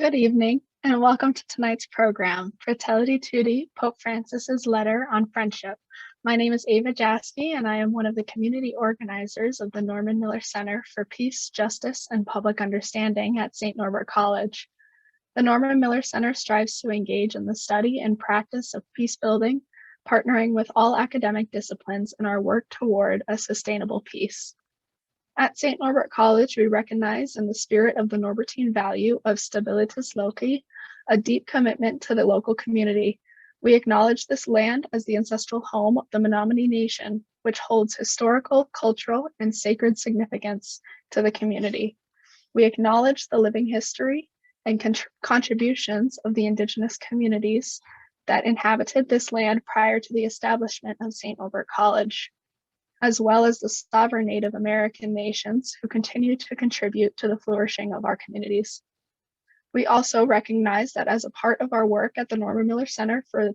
Good evening, and welcome to tonight's program, Fratelli, Tutti, Pope Francis's Letter on Friendship. My name is Ava Jaspy, and I am one of the community organizers of the Norman Miller Center for Peace, Justice, and Public Understanding at St. Norbert College. The Norman Miller Center strives to engage in the study and practice of peace building, partnering with all academic disciplines in our work toward a sustainable peace. At St. Norbert College, we recognize in the spirit of the Norbertine value of stabilitas loci, a deep commitment to the local community. We acknowledge this land as the ancestral home of the Menominee Nation, which holds historical, cultural, and sacred significance to the community. We acknowledge the living history and contributions of the Indigenous communities that inhabited this land prior to the establishment of St. Norbert College, as well as the sovereign Native American nations who continue to contribute to the flourishing of our communities. We also recognize that as a part of our work at the Norman Miller Center for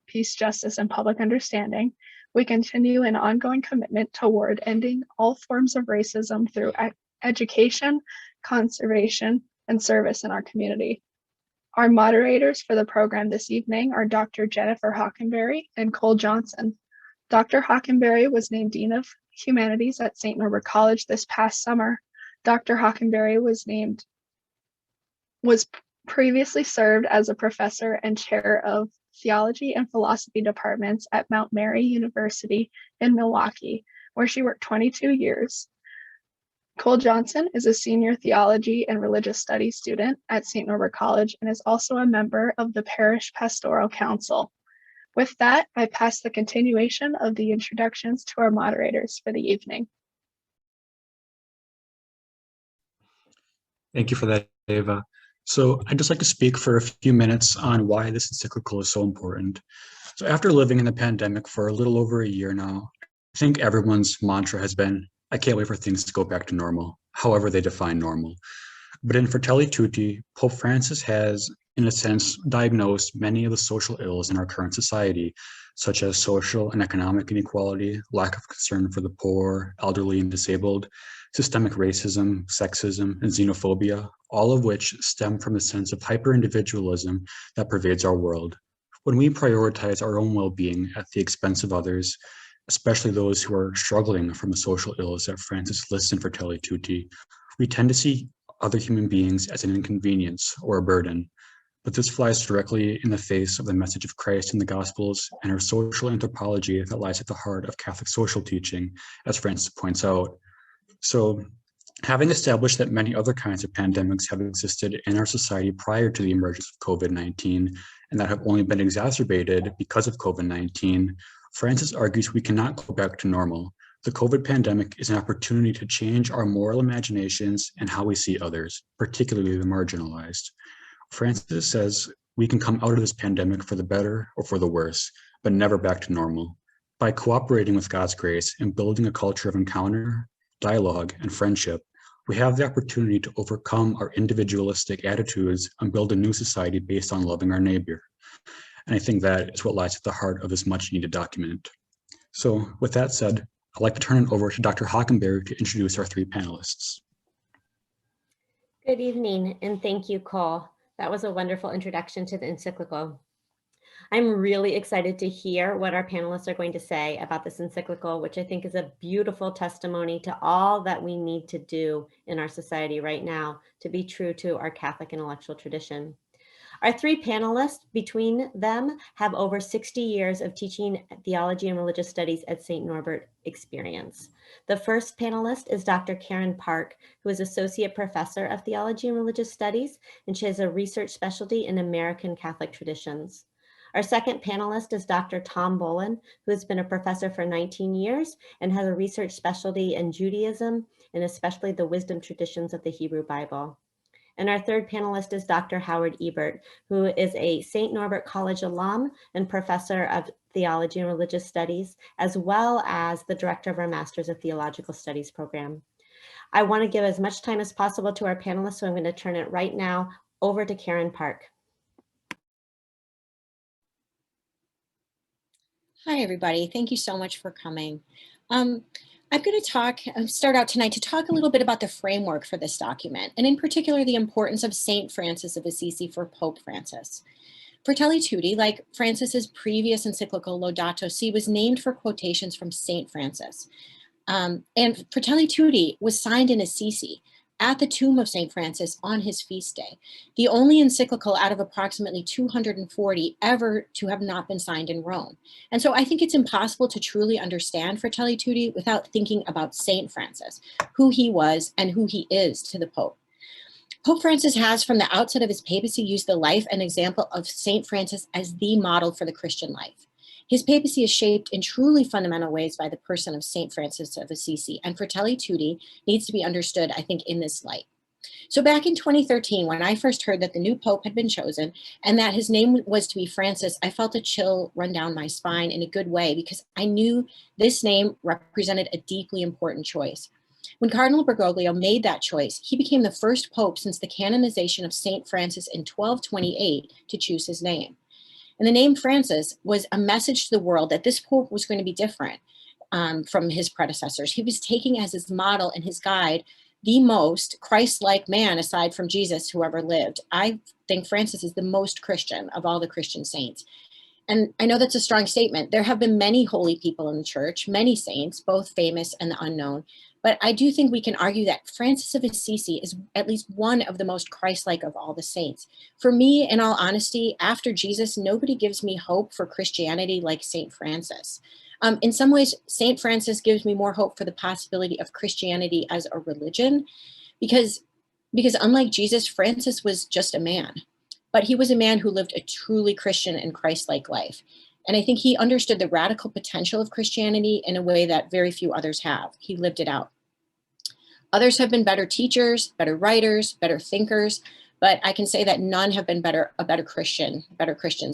Peace, Justice, and Public Understanding, we continue an ongoing commitment toward ending all forms of racism through education, conservation, and service in our community. Our moderators for the program this evening are Dr. Jennifer Hockenbery and Cole Johnson. Dr. Hockenbery was named Dean of Humanities at St. Norbert College this past summer. Dr. Hockenbery was previously served as a professor and chair of Theology and Philosophy departments at Mount Mary University in Milwaukee, where she worked 22 years. Cole Johnson is a senior theology and religious studies student at St. Norbert College and is also a member of the Parish Pastoral Council. With that, I pass the continuation of the introductions to our moderators for the evening. Thank you for that, Eva. So I'd just like to speak for a few minutes on why this encyclical is so important. So after living in the pandemic for a little over a year now, I think everyone's mantra has been, I can't wait for things to go back to normal, however they define normal. But in Fratelli Tutti, Pope Francis has, in a sense, diagnosed many of the social ills in our current society, such as social and economic inequality, lack of concern for the poor, elderly, and disabled, systemic racism, sexism, and xenophobia, all of which stem from the sense of hyper-individualism that pervades our world. When we prioritize our own well-being at the expense of others, especially those who are struggling from the social ills that Francis lists in Fratelli Tutti, we tend to see other human beings as an inconvenience or a burden. But this flies directly in the face of the message of Christ in the Gospels and our social anthropology that lies at the heart of Catholic social teaching, as Francis points out. So, having established that many other kinds of pandemics have existed in our society prior to the emergence of COVID-19 and that have only been exacerbated because of COVID-19, Francis argues we cannot go back to normal. The COVID pandemic is an opportunity to change our moral imaginations and how we see others, particularly the marginalized. Francis says we can come out of this pandemic for the better or for the worse, but never back to normal. By cooperating with God's grace and building a culture of encounter, dialogue, and friendship, we have the opportunity to overcome our individualistic attitudes and build a new society based on loving our neighbor. And I think that is what lies at the heart of this much needed document. So with that said, I'd like to turn it over to Dr. Hockenbery to introduce our three panelists. Good evening, and thank you, Cole. That was a wonderful introduction to the encyclical. I'm really excited to hear what our panelists are going to say about this encyclical, which I think is a beautiful testimony to all that we need to do in our society right now to be true to our Catholic intellectual tradition. Our three panelists, between them, have over 60 years of teaching theology and religious studies at St. Norbert experience. The first panelist is Dr. Karen Park, who is Associate Professor of Theology and Religious Studies, and she has a research specialty in American Catholic traditions. Our second panelist is Dr. Tom Bolin, who has been a professor for 19 years and has a research specialty in Judaism and especially the wisdom traditions of the Hebrew Bible. And our third panelist is Dr. Howard Ebert, who is a St. Norbert College alum and professor of theology and religious studies, as well as the director of our Master's of Theological Studies program. I want to give as much time as possible to our panelists, so I'm going to turn it right now over to Karen Park. Hi, everybody. Thank you so much for coming. I'm going to start out tonight to talk a little bit about the framework for this document, and in particular, the importance of St. Francis of Assisi for Pope Francis. Fratelli Tutti, like Francis's previous encyclical Laudato Si, was named for quotations from St. Francis. And Fratelli Tutti was signed in Assisi at the tomb of St. Francis on his feast day, the only encyclical out of approximately 240 ever to have not been signed in Rome. And so I think it's impossible to truly understand Fratelli Tutti without thinking about St. Francis, who he was and who he is to the Pope. Pope Francis has, from the outset of his papacy, used the life and example of St. Francis as the model for the Christian life. His papacy is shaped in truly fundamental ways by the person of St. Francis of Assisi, and Fratelli Tutti needs to be understood, I think, in this light. So back in 2013, when I first heard that the new Pope had been chosen and that his name was to be Francis, I felt a chill run down my spine in a good way because I knew this name represented a deeply important choice. When Cardinal Bergoglio made that choice, he became the first Pope since the canonization of St. Francis in 1228 to choose his name. And the name Francis was a message to the world that this Pope was going to be different from his predecessors. He was taking as his model and his guide the most Christ-like man aside from Jesus who ever lived. I think Francis is the most Christian of all the Christian saints. And I know that's a strong statement. There have been many holy people in the church, many saints, both famous and the unknown. But I do think we can argue that Francis of Assisi is at least one of the most Christ-like of all the saints. For me, in all honesty, after Jesus, nobody gives me hope for Christianity like St. Francis. In some ways, St. Francis gives me more hope for the possibility of Christianity as a religion, because unlike Jesus, Francis was just a man. But he was a man who lived a truly Christian and Christ-like life. And I think he understood the radical potential of Christianity in a way that very few others have. He lived it out. Others have been better teachers, better writers, better thinkers, but I can say that none have been better Christians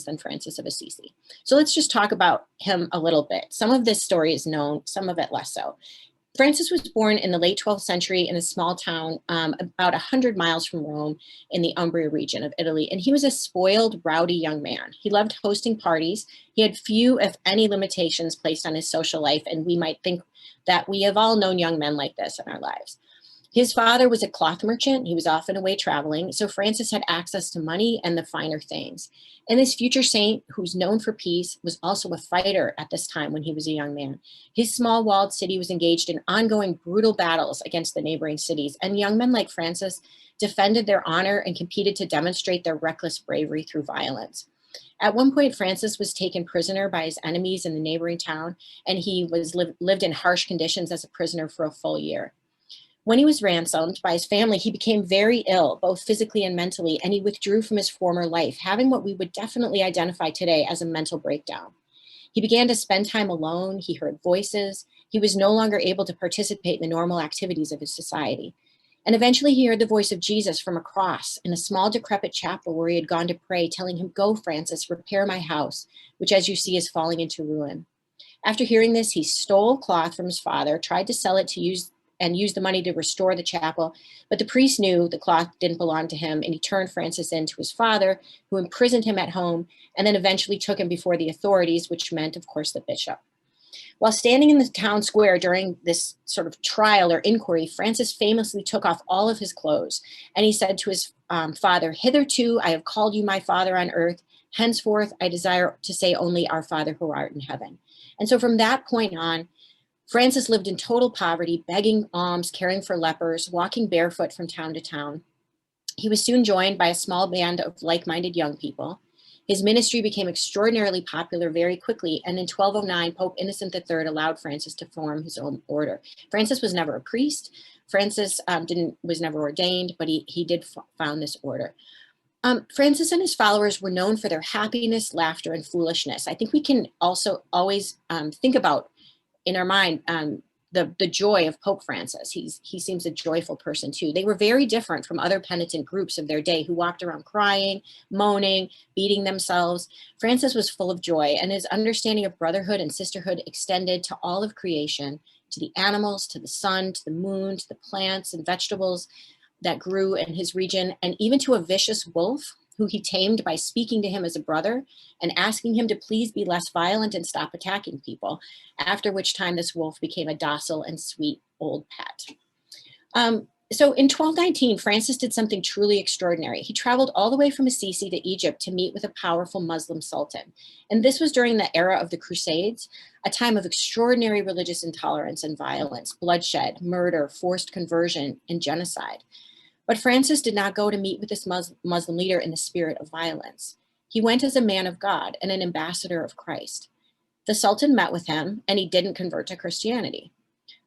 than Francis of Assisi. So let's just talk about him a little bit. Some of this story is known, some of it less so. Francis was born in the late 12th century in a small town about 100 miles from Rome in the Umbria region of Italy. And he was a spoiled, rowdy young man. He loved hosting parties. He had few, if any, limitations placed on his social life. And we might think that we have all known young men like this in our lives. His father was a cloth merchant. He was often away traveling. So Francis had access to money and the finer things. And this future saint, who's known for peace, was also a fighter at this time when he was a young man. His small walled city was engaged in ongoing brutal battles against the neighboring cities. And young men like Francis defended their honor and competed to demonstrate their reckless bravery through violence. At one point, Francis was taken prisoner by his enemies in the neighboring town, and he was lived in harsh conditions as a prisoner for a full year. When he was ransomed by his family, he became very ill, both physically and mentally, and he withdrew from his former life, having what we would definitely identify today as a mental breakdown. He began to spend time alone. He heard voices. He was no longer able to participate in the normal activities of his society. And eventually he heard the voice of Jesus from a cross in a small decrepit chapel where he had gone to pray, telling him, "Go, Francis, repair my house, which as you see is falling into ruin." After hearing this, he stole cloth from his father, tried to sell it to use the money to restore the chapel. But the priest knew the cloth didn't belong to him, and he turned Francis in to his father, who imprisoned him at home, and then eventually took him before the authorities, which meant, of course, the bishop. While standing in the town square during this sort of trial or inquiry, Francis famously took off all of his clothes, and he said to his father, "Hitherto I have called you my father on earth. Henceforth I desire to say only our Father who art in heaven." And so from that point on, Francis lived in total poverty, begging alms, caring for lepers, walking barefoot from town to town. He was soon joined by a small band of like-minded young people. His ministry became extraordinarily popular very quickly, and in 1209, Pope Innocent III allowed Francis to form his own order. Francis was never a priest. Francis was never ordained, but he did found this order. Francis and his followers were known for their happiness, laughter, and foolishness. I think we can also always think about in our mind the joy of Pope Francis. He seems a joyful person too. They were very different from other penitent groups of their day who walked around crying, moaning, beating themselves. Francis was full of joy, and his understanding of brotherhood and sisterhood extended to all of creation, to the animals, to the sun, to the moon, to the plants and vegetables that grew in his region, and even to a vicious wolf who he tamed by speaking to him as a brother and asking him to please be less violent and stop attacking people, after which time this wolf became a docile and sweet old pet. So in 1219, Francis did something truly extraordinary. He traveled all the way from Assisi to Egypt to meet with a powerful Muslim sultan. And this was during the era of the Crusades, a time of extraordinary religious intolerance and violence, bloodshed, murder, forced conversion, and genocide. But Francis did not go to meet with this Muslim leader in the spirit of violence. He went as a man of God and an ambassador of Christ. The Sultan met with him, and he didn't convert to Christianity.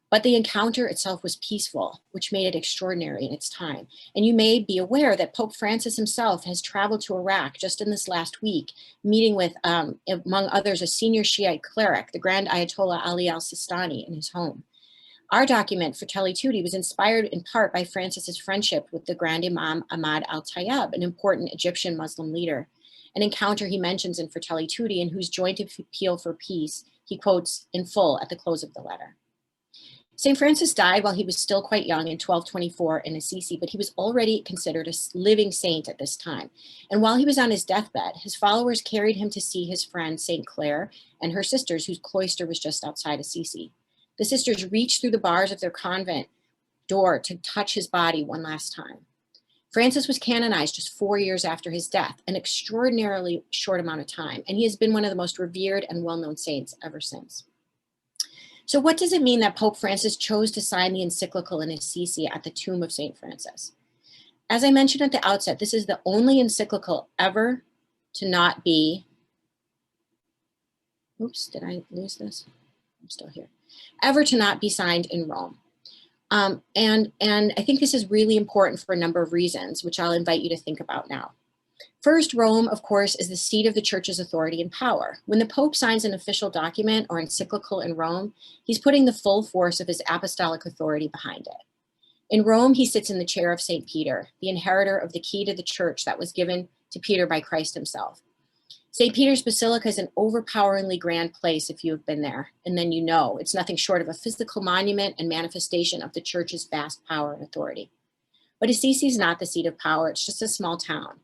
But the encounter itself was peaceful, which made it extraordinary in its time. And you may be aware that Pope Francis himself has traveled to Iraq just in this last week, meeting with, among others, a senior Shiite cleric, the Grand Ayatollah Ali al-Sistani, in his home. Our document, Fratelli Tutti, was inspired in part by Francis's friendship with the Grand Imam Ahmad al-Tayyab, an important Egyptian Muslim leader, an encounter he mentions in Fratelli Tutti, in whose joint appeal for peace he quotes in full at the close of the letter. St. Francis died while he was still quite young in 1224 in Assisi, but he was already considered a living saint at this time. And while he was on his deathbed, his followers carried him to see his friend St. Clare and her sisters, whose cloister was just outside Assisi. The sisters reached through the bars of their convent door to touch his body one last time. Francis was canonized just 4 years after his death, an extraordinarily short amount of time, and he has been one of the most revered and well-known saints ever since. So what does it mean that Pope Francis chose to sign the encyclical in Assisi at the tomb of St. Francis? As I mentioned at the outset, this is the only encyclical ever to not be, oops, did I lose this? I'm still here. Ever to not be signed in Rome. And I think this is really important for a number of reasons, which I'll invite you to think about now. First, Rome, of course, is the seat of the church's authority and power. When the Pope signs an official document or encyclical in Rome, he's putting the full force of his apostolic authority behind it. In Rome, he sits in the chair of St. Peter, the inheritor of the key to the church that was given to Peter by Christ himself. St. Peter's Basilica is an overpoweringly grand place if you have been there, and then you know it's nothing short of a physical monument and manifestation of the church's vast power and authority. But Assisi is not the seat of power, it's just a small town.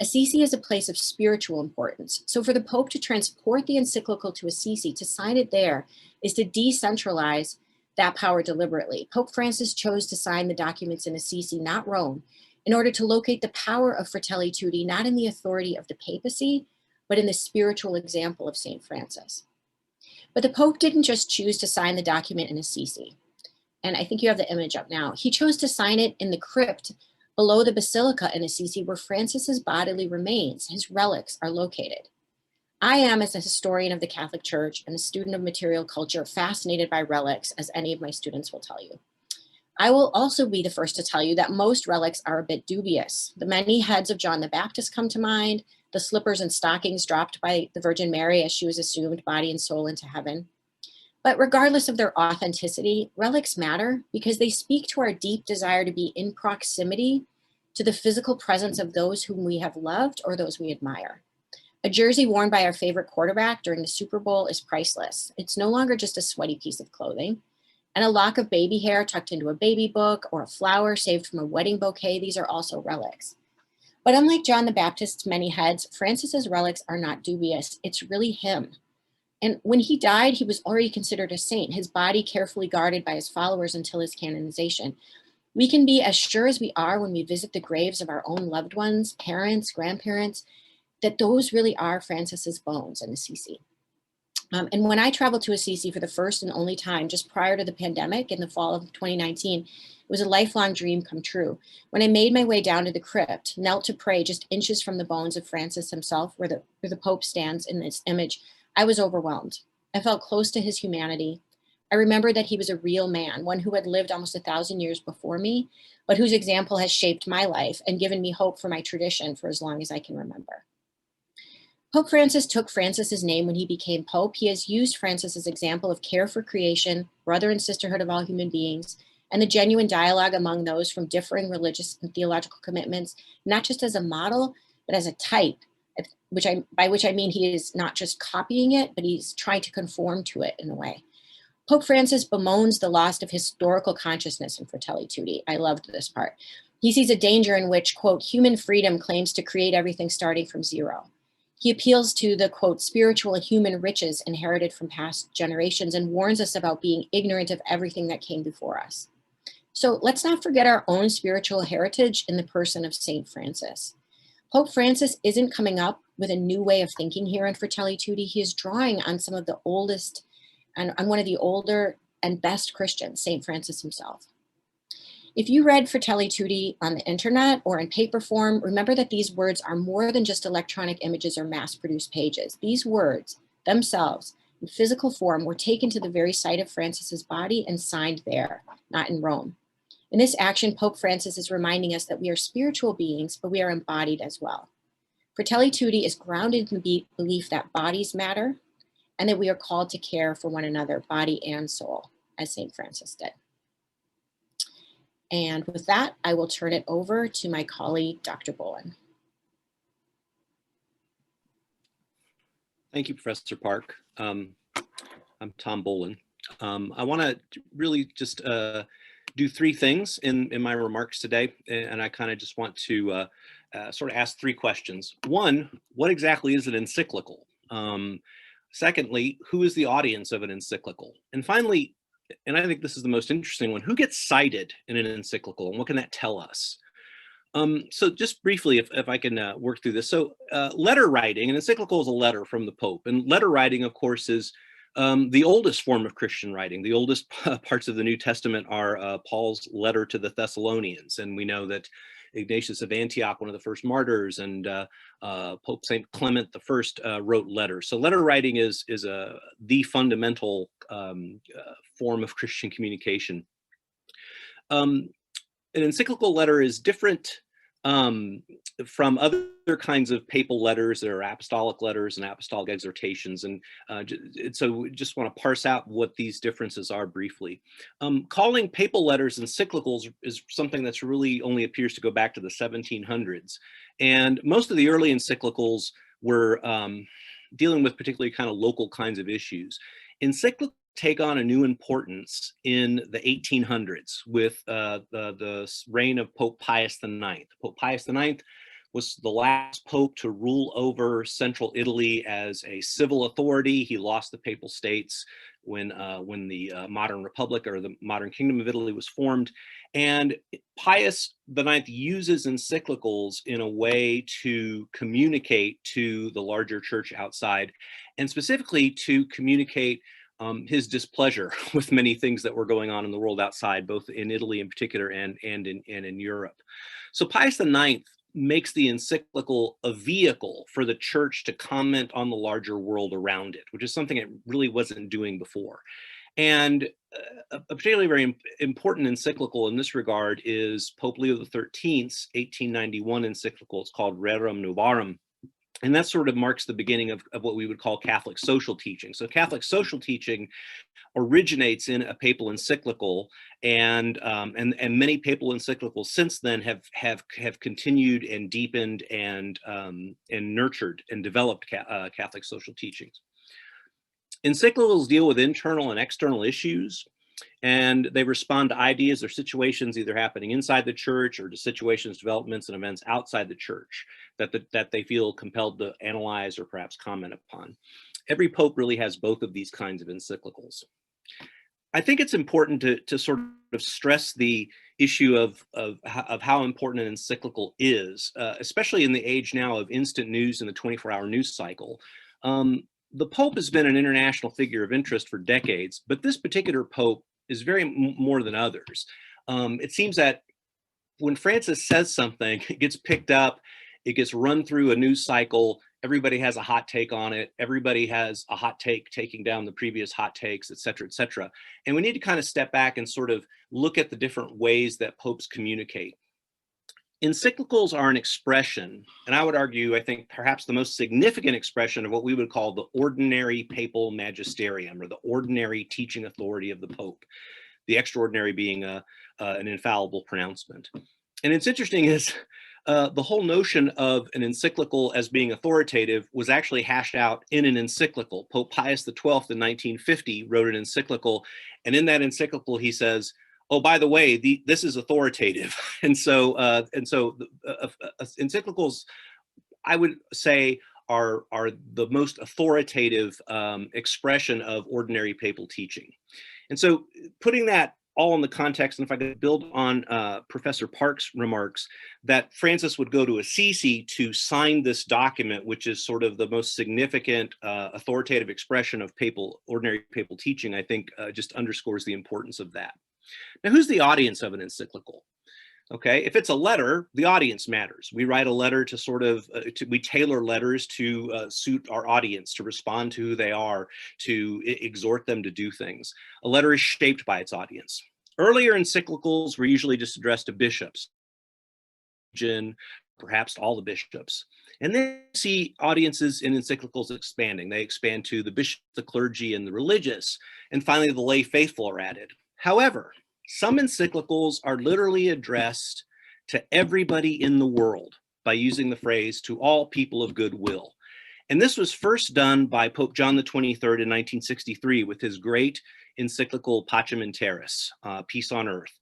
Assisi is a place of spiritual importance. So for the Pope to transport the encyclical to Assisi, to sign it there, is to decentralize that power deliberately. Pope Francis chose to sign the documents in Assisi, not Rome, in order to locate the power of Fratelli Tutti, not in the authority of the papacy, but in the spiritual example of St. Francis. But the Pope didn't just choose to sign the document in Assisi. And I think you have the image up now. He chose to sign it in the crypt below the Basilica in Assisi, where Francis's bodily remains, his relics, are located. I am, as a historian of the Catholic Church and a student of material culture, fascinated by relics, as any of my students will tell you. I will also be the first to tell you that most relics are a bit dubious. The many heads of John the Baptist come to mind, the slippers and stockings dropped by the Virgin Mary as she was assumed body and soul into heaven. But regardless of their authenticity, relics matter because they speak to our deep desire to be in proximity to the physical presence of those whom we have loved or those we admire. A jersey worn by our favorite quarterback during the Super Bowl is priceless. It's no longer just a sweaty piece of clothing. And a lock of baby hair tucked into a baby book or a flower saved from a wedding bouquet, these are also relics. But unlike John the Baptist's many heads, Francis's relics are not dubious. It's really him. And when he died, he was already considered a saint, his body carefully guarded by his followers until his canonization. We can be as sure as we are when we visit the graves of our own loved ones, parents, grandparents, that those really are Francis's bones in Assisi. And when I traveled to Assisi for the first and only time, just prior to the pandemic in the fall of 2019, it was a lifelong dream come true. When I made my way down to the crypt, knelt to pray just inches from the bones of Francis himself, where the Pope stands in this image, I was overwhelmed. I felt close to his humanity. I remembered that he was a real man, one who had lived almost 1,000 years before me, but whose example has shaped my life and given me hope for my tradition for as long as I can remember. Pope Francis took Francis's name when he became Pope. He has used Francis's example of care for creation, brother and sisterhood of all human beings, and the genuine dialogue among those from differing religious and theological commitments, not just as a model, but as a type, by which I mean he is not just copying it, but he's trying to conform to it in a way. Pope Francis bemoans the loss of historical consciousness in Fratelli Tutti. I loved this part. He sees a danger in which, quote, human freedom claims to create everything starting from zero. He appeals to the, quote, spiritual and human riches inherited from past generations and warns us about being ignorant of everything that came before us. So let's not forget our own spiritual heritage in the person of St. Francis. Pope Francis isn't coming up with a new way of thinking here in Fratelli Tutti. He is drawing on some of the oldest and on one of the older and best Christians, St. Francis himself. If you read Fratelli Tutti on the internet or in paper form, remember that these words are more than just electronic images or mass-produced pages. These words themselves in physical form were taken to the very site of Francis's body and signed there, not in Rome. In this action, Pope Francis is reminding us that we are spiritual beings, but we are embodied as well. Fratelli Tutti is grounded in the belief that bodies matter and that we are called to care for one another, body and soul, as St. Francis did. And with that, I will turn it over to my colleague, Dr. Bolin. Thank you, Professor Park. I'm Tom Bolin. I want to really just do three things in my remarks today, and I kind of just want to sort of ask three questions. One, what exactly is an encyclical? Secondly, who is the audience of an encyclical? And finally, and I think this is the most interesting one, who gets cited in an encyclical and what can that tell us? So just briefly, if I can work through this. So letter writing, an encyclical is a letter from the Pope, and letter writing, of course, is the oldest form of Christian writing. The oldest parts of the New Testament are Paul's letter to the Thessalonians, and we know that Ignatius of Antioch, one of the first martyrs, and Pope St. Clement I wrote letters. So letter writing is the fundamental form of Christian communication. An encyclical letter is different from other kinds of papal letters. There are apostolic letters and apostolic exhortations, and so we just want to parse out what these differences are briefly. Calling papal letters encyclicals is something that's really only appears to go back to the 1700s, and most of the early encyclicals were dealing with particularly kind of local kinds of issues. Encyclicals take on a new importance in the 1800s with the reign of Pope Pius IX. Pope Pius IX was the last pope to rule over central Italy as a civil authority. He lost the Papal States when the modern republic or the modern Kingdom of Italy was formed. And Pius IX uses encyclicals in a way to communicate to the larger church outside, and specifically to communicate his displeasure with many things that were going on in the world outside, both in Italy in particular and in Europe. So Pius IX makes the encyclical a vehicle for the church to comment on the larger world around it, which is something it really wasn't doing before. And a particularly very important encyclical in this regard is Pope Leo XIII's 1891 encyclical. It's called Rerum Novarum. And that sort of marks the beginning of what we would call Catholic social teaching. So Catholic social teaching originates in a papal encyclical, and many papal encyclicals since then have continued and deepened and nurtured and developed Catholic social teachings. Encyclicals deal with internal and external issues, and they respond to ideas or situations either happening inside the church or to situations, developments, and events outside the church that they feel compelled to analyze or perhaps comment upon. Every pope really has both of these kinds of encyclicals. I think it's important to sort of stress the issue of how important an encyclical is, especially in the age now of instant news and the 24-hour news cycle. The Pope has been an international figure of interest for decades, but this particular Pope is very more than others. It seems that when Francis says something, it gets picked up, it gets run through a news cycle, everybody has a hot take on it, everybody has a hot take taking down the previous hot takes, et cetera, et cetera. And we need to kind of step back and sort of look at the different ways that popes communicate. Encyclicals are an expression, and I would argue, I think perhaps the most significant expression of what we would call the ordinary papal magisterium, or the ordinary teaching authority of the Pope, the extraordinary being an infallible pronouncement. And it's interesting is the whole notion of an encyclical as being authoritative was actually hashed out in an encyclical. Pope Pius XII in 1950 wrote an encyclical, and in that encyclical he says, oh, by the way, this is authoritative. And so encyclicals, I would say, are the most authoritative expression of ordinary papal teaching. And so putting that all in the context, and if I could build on Professor Park's remarks, that Francis would go to Assisi to sign this document, which is sort of the most significant authoritative expression of ordinary papal teaching, I think just underscores the importance of that. Now, who's the audience of an encyclical? Okay, if it's a letter, the audience matters. We write a letter to sort of, we tailor letters to suit our audience, to respond to who they are, to exhort them to do things. A letter is shaped by its audience. Earlier encyclicals were usually just addressed to bishops, perhaps all the bishops. And then you see audiences in encyclicals expanding. They expand to the bishops, the clergy, and the religious. And finally, the lay faithful are added. However, some encyclicals are literally addressed to everybody in the world by using the phrase, to all people of goodwill. And this was first done by Pope John the 23rd in 1963 with his great encyclical Pacem in Terris, Peace on Earth.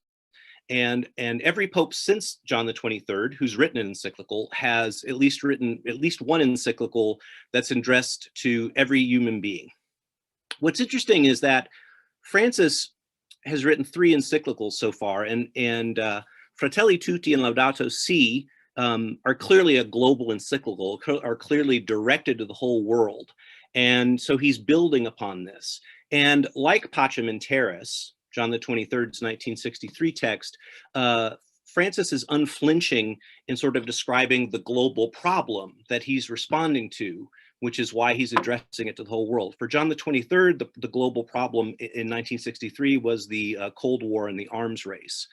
And every pope since John the 23rd who's written an encyclical has written at least one encyclical that's addressed to every human being. What's interesting is that Francis has written 3 encyclicals so far, and Fratelli, Tutti, and Laudato Si are clearly a global encyclical, are clearly directed to the whole world. And so he's building upon this. And like Pacem in Terris, John the 23rd's 1963 text, Francis is unflinching in sort of describing the global problem that he's responding to, which is why he's addressing it to the whole world. For John the 23rd, the global problem in 1963 was the Cold War and the arms race.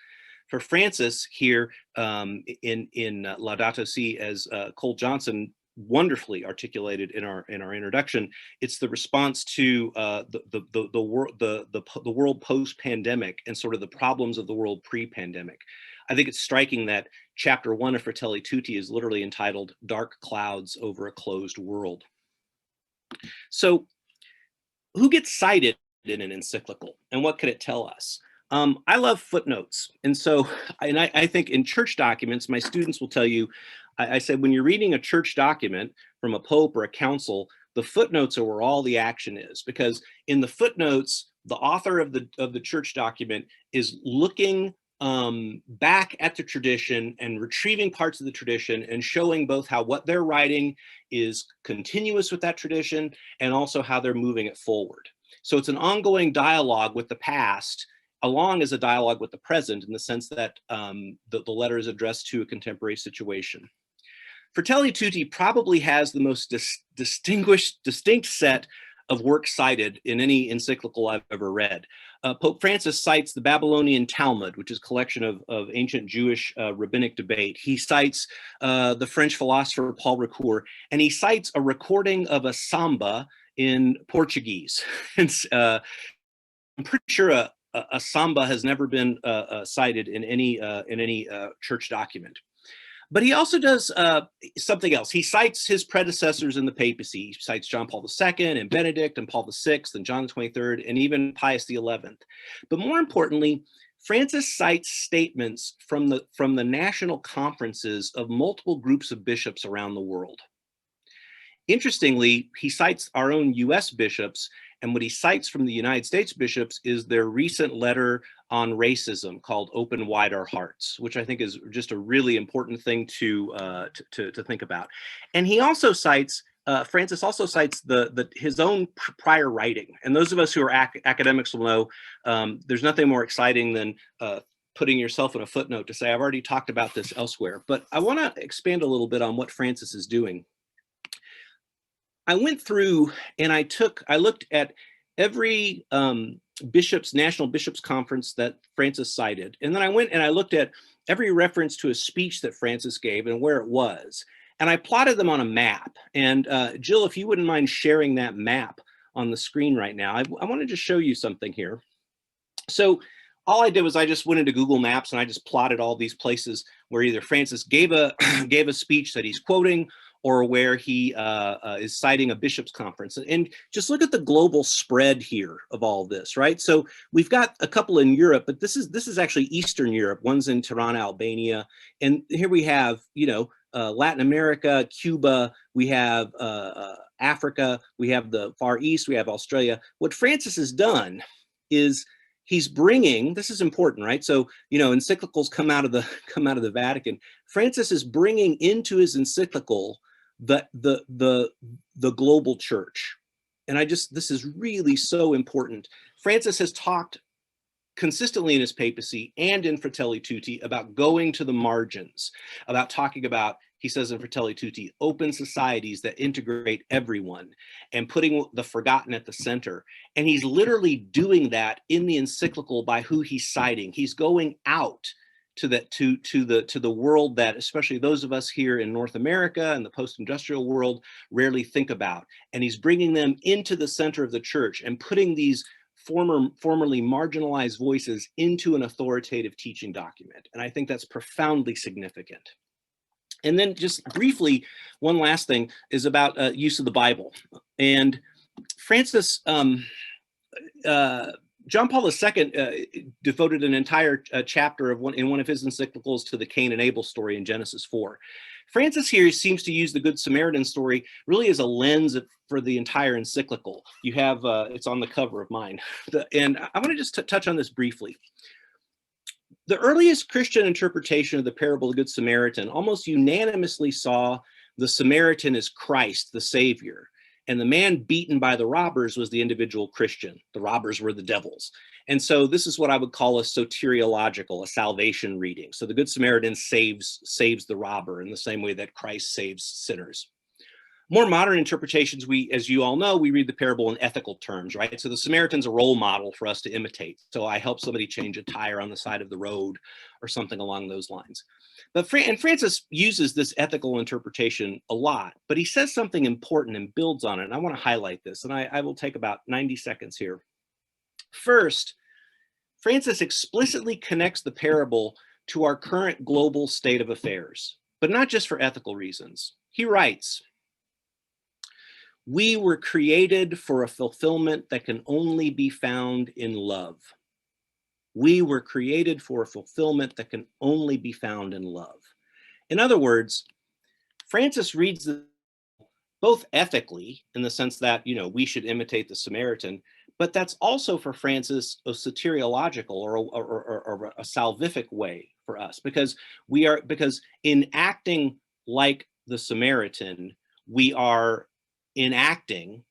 For Francis here in Laudato Si, as Cole Johnson wonderfully articulated in our introduction, it's the response to the world post-pandemic and sort of the problems of the world pre-pandemic. I think it's striking that chapter 1 of Fratelli Tutti is literally entitled "Dark Clouds Over a Closed World." So who gets cited in an encyclical, and what could it tell us? I love footnotes. And so, I think in church documents, my students will tell you, I said, when you're reading a church document from a pope or a council, the footnotes are where all the action is, because in the footnotes, the author of the church document is looking back at the tradition and retrieving parts of the tradition and showing both how what they're writing is continuous with that tradition and also how they're moving it forward. So it's an ongoing dialogue with the past, along as a dialogue with the present, in the sense that the letter is addressed to a contemporary situation. Fratelli Tutti probably has the most distinct set of works cited in any encyclical I've ever read. Pope Francis cites the Babylonian Talmud, which is a collection of ancient Jewish rabbinic debate. He cites the French philosopher Paul Ricoeur, and he cites a recording of a samba in Portuguese. I'm pretty sure a samba has never been cited in any church document. But he also does something else. He cites his predecessors in the papacy. He cites John Paul II and Benedict and Paul VI and John the 23rd and even Pius XI. But more importantly, Francis cites statements from the national conferences of multiple groups of bishops around the world. Interestingly, he cites our own US bishops, and what he cites from the United States bishops is their recent letter on racism called Open Wide Our Hearts, which I think is just a really important thing to think about. And he also cites, Francis also cites his own prior writing. And those of us who are academics will know there's nothing more exciting than putting yourself in a footnote to say, I've already talked about this elsewhere. But I want to expand a little bit on what Francis is doing. I went through and I looked at every National Bishops Conference that Francis cited. And then I went and I looked at every reference to a speech that Francis gave and where it was. And I plotted them on a map. And Jill, if you wouldn't mind sharing that map on the screen right now, I wanted to show you something here. So all I did was I just went into Google Maps and I just plotted all these places where either Francis gave a speech that he's quoting, or where he is citing a bishop's conference. And just look at the global spread here of all this, right? So we've got a couple in Europe, but this is actually Eastern Europe. One's in Tirana, Albania. And here we have, Latin America, Cuba, we have Africa, we have the Far East, we have Australia. What Francis has done is he's bringing, this is important, right? So, encyclicals come out of the Vatican. Francis is bringing into his encyclical the global church. And this is really so important. Francis has talked consistently in his papacy and in Fratelli Tutti about going to the margins, about talking about, he says in Fratelli Tutti, open societies that integrate everyone and putting the forgotten at the center. And he's literally doing that in the encyclical by who he's citing. He's going out to the world that especially those of us here in North America and the post-industrial world rarely think about. And he's bringing them into the center of the church and putting these formerly marginalized voices into an authoritative teaching document. And I think that's profoundly significant. And then just briefly, one last thing is about use of the Bible. And Francis, John Paul II devoted an entire chapter in one of his encyclicals to the Cain and Abel story in Genesis 4. Francis here seems to use the Good Samaritan story really as a lens for the entire encyclical. You have, it's on the cover of mine. And I want to just touch on this briefly. The earliest Christian interpretation of the parable of the Good Samaritan almost unanimously saw the Samaritan as Christ, the Savior. And the man beaten by the robbers was the individual Christian. The robbers were the devils. And so this is what I would call a soteriological, a salvation reading. So the Good Samaritan saves the robber in the same way that Christ saves sinners. More modern interpretations, as you all know, we read the parable in ethical terms, right? So the Samaritan's a role model for us to imitate. So I help somebody change a tire on the side of the road or something along those lines. But Francis uses this ethical interpretation a lot, but he says something important and builds on it. And I want to highlight this, and I will take about 90 seconds here. First, Francis explicitly connects the parable to our current global state of affairs, but not just for ethical reasons. He writes, "We were created for a fulfillment that can only be found in love. We were created for a fulfillment that can only be found in love." In other words, Francis reads both ethically in the sense that, we should imitate the Samaritan, but that's also for Francis a soteriological or a salvific way for us, because in acting like the Samaritan, we are enacting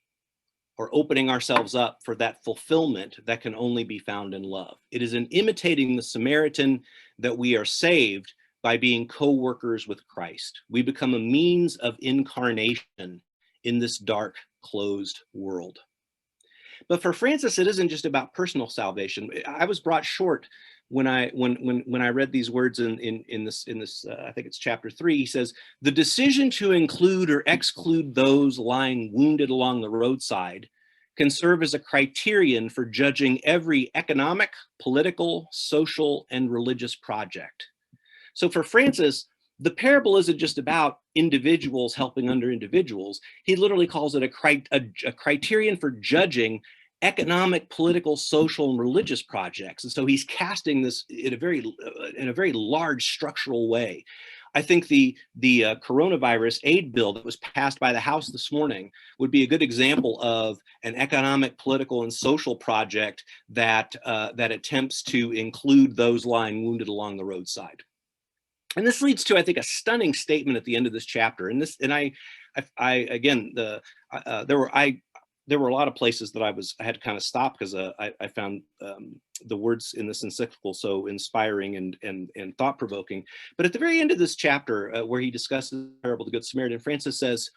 or opening ourselves up for that fulfillment that can only be found in love. It is in imitating the Samaritan that we are saved by being co-workers with Christ. We become a means of incarnation in this dark, closed world. But for Francis, it isn't just about personal salvation. I was brought short when I read these words in this I think it's chapter 3. He says, "The decision to include or exclude those lying wounded along the roadside can serve as a criterion for judging every economic, political, social, and religious project." So for Francis, the parable isn't just about individuals helping other individuals. He literally calls it a criterion for judging economic, political, social, and religious projects. And so he's casting this in a very large structural way. I think the coronavirus aid bill that was passed by the House this morning would be a good example of an economic, political, and social project that attempts to include those lying wounded along the roadside. And this leads to, I think, a stunning statement at the end of this chapter. There were a lot of places that I had to kind of stop because I found the words in this encyclical so inspiring and thought-provoking. But at the very end of this chapter, where he discusses the parable of the Good Samaritan, Francis says,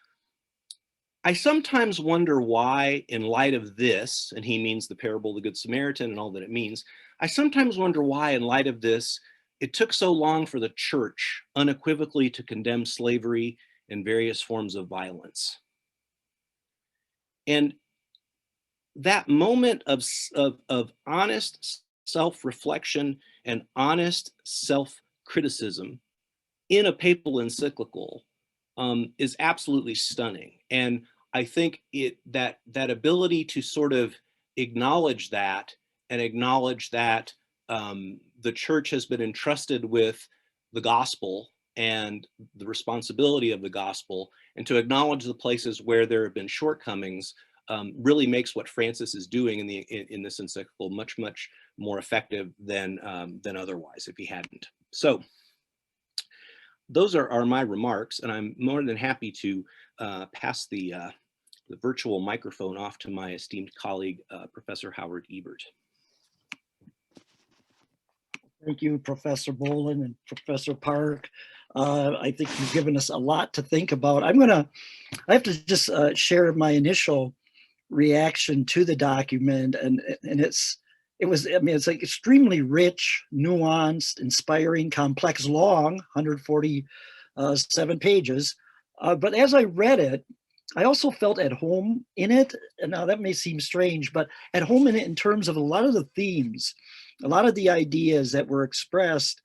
"I sometimes wonder why, in light of this," and he means the parable of the Good Samaritan and all that it means, "I sometimes wonder why, in light of this, it took so long for the church unequivocally to condemn slavery and various forms of violence." And that moment of honest self-reflection and honest self-criticism in a papal encyclical is absolutely stunning. And I think that ability to sort of acknowledge that and acknowledge that the church has been entrusted with the gospel and the responsibility of the gospel, and to acknowledge the places where there have been shortcomings, really makes what Francis is doing in this encyclical much more effective than otherwise if he hadn't. So those are my remarks, and I'm more than happy to pass the virtual microphone off to my esteemed colleague, Professor Howard Ebert. Thank you, Professor Bolin and Professor Park. I think you've given us a lot to think about. I have to just share my initial reaction to the document, and it's like extremely rich, nuanced, inspiring, complex, long, 147 pages. But as I read it, I also felt at home in it. And now that may seem strange, but at home in it in terms of a lot of the themes, a lot of the ideas that were expressed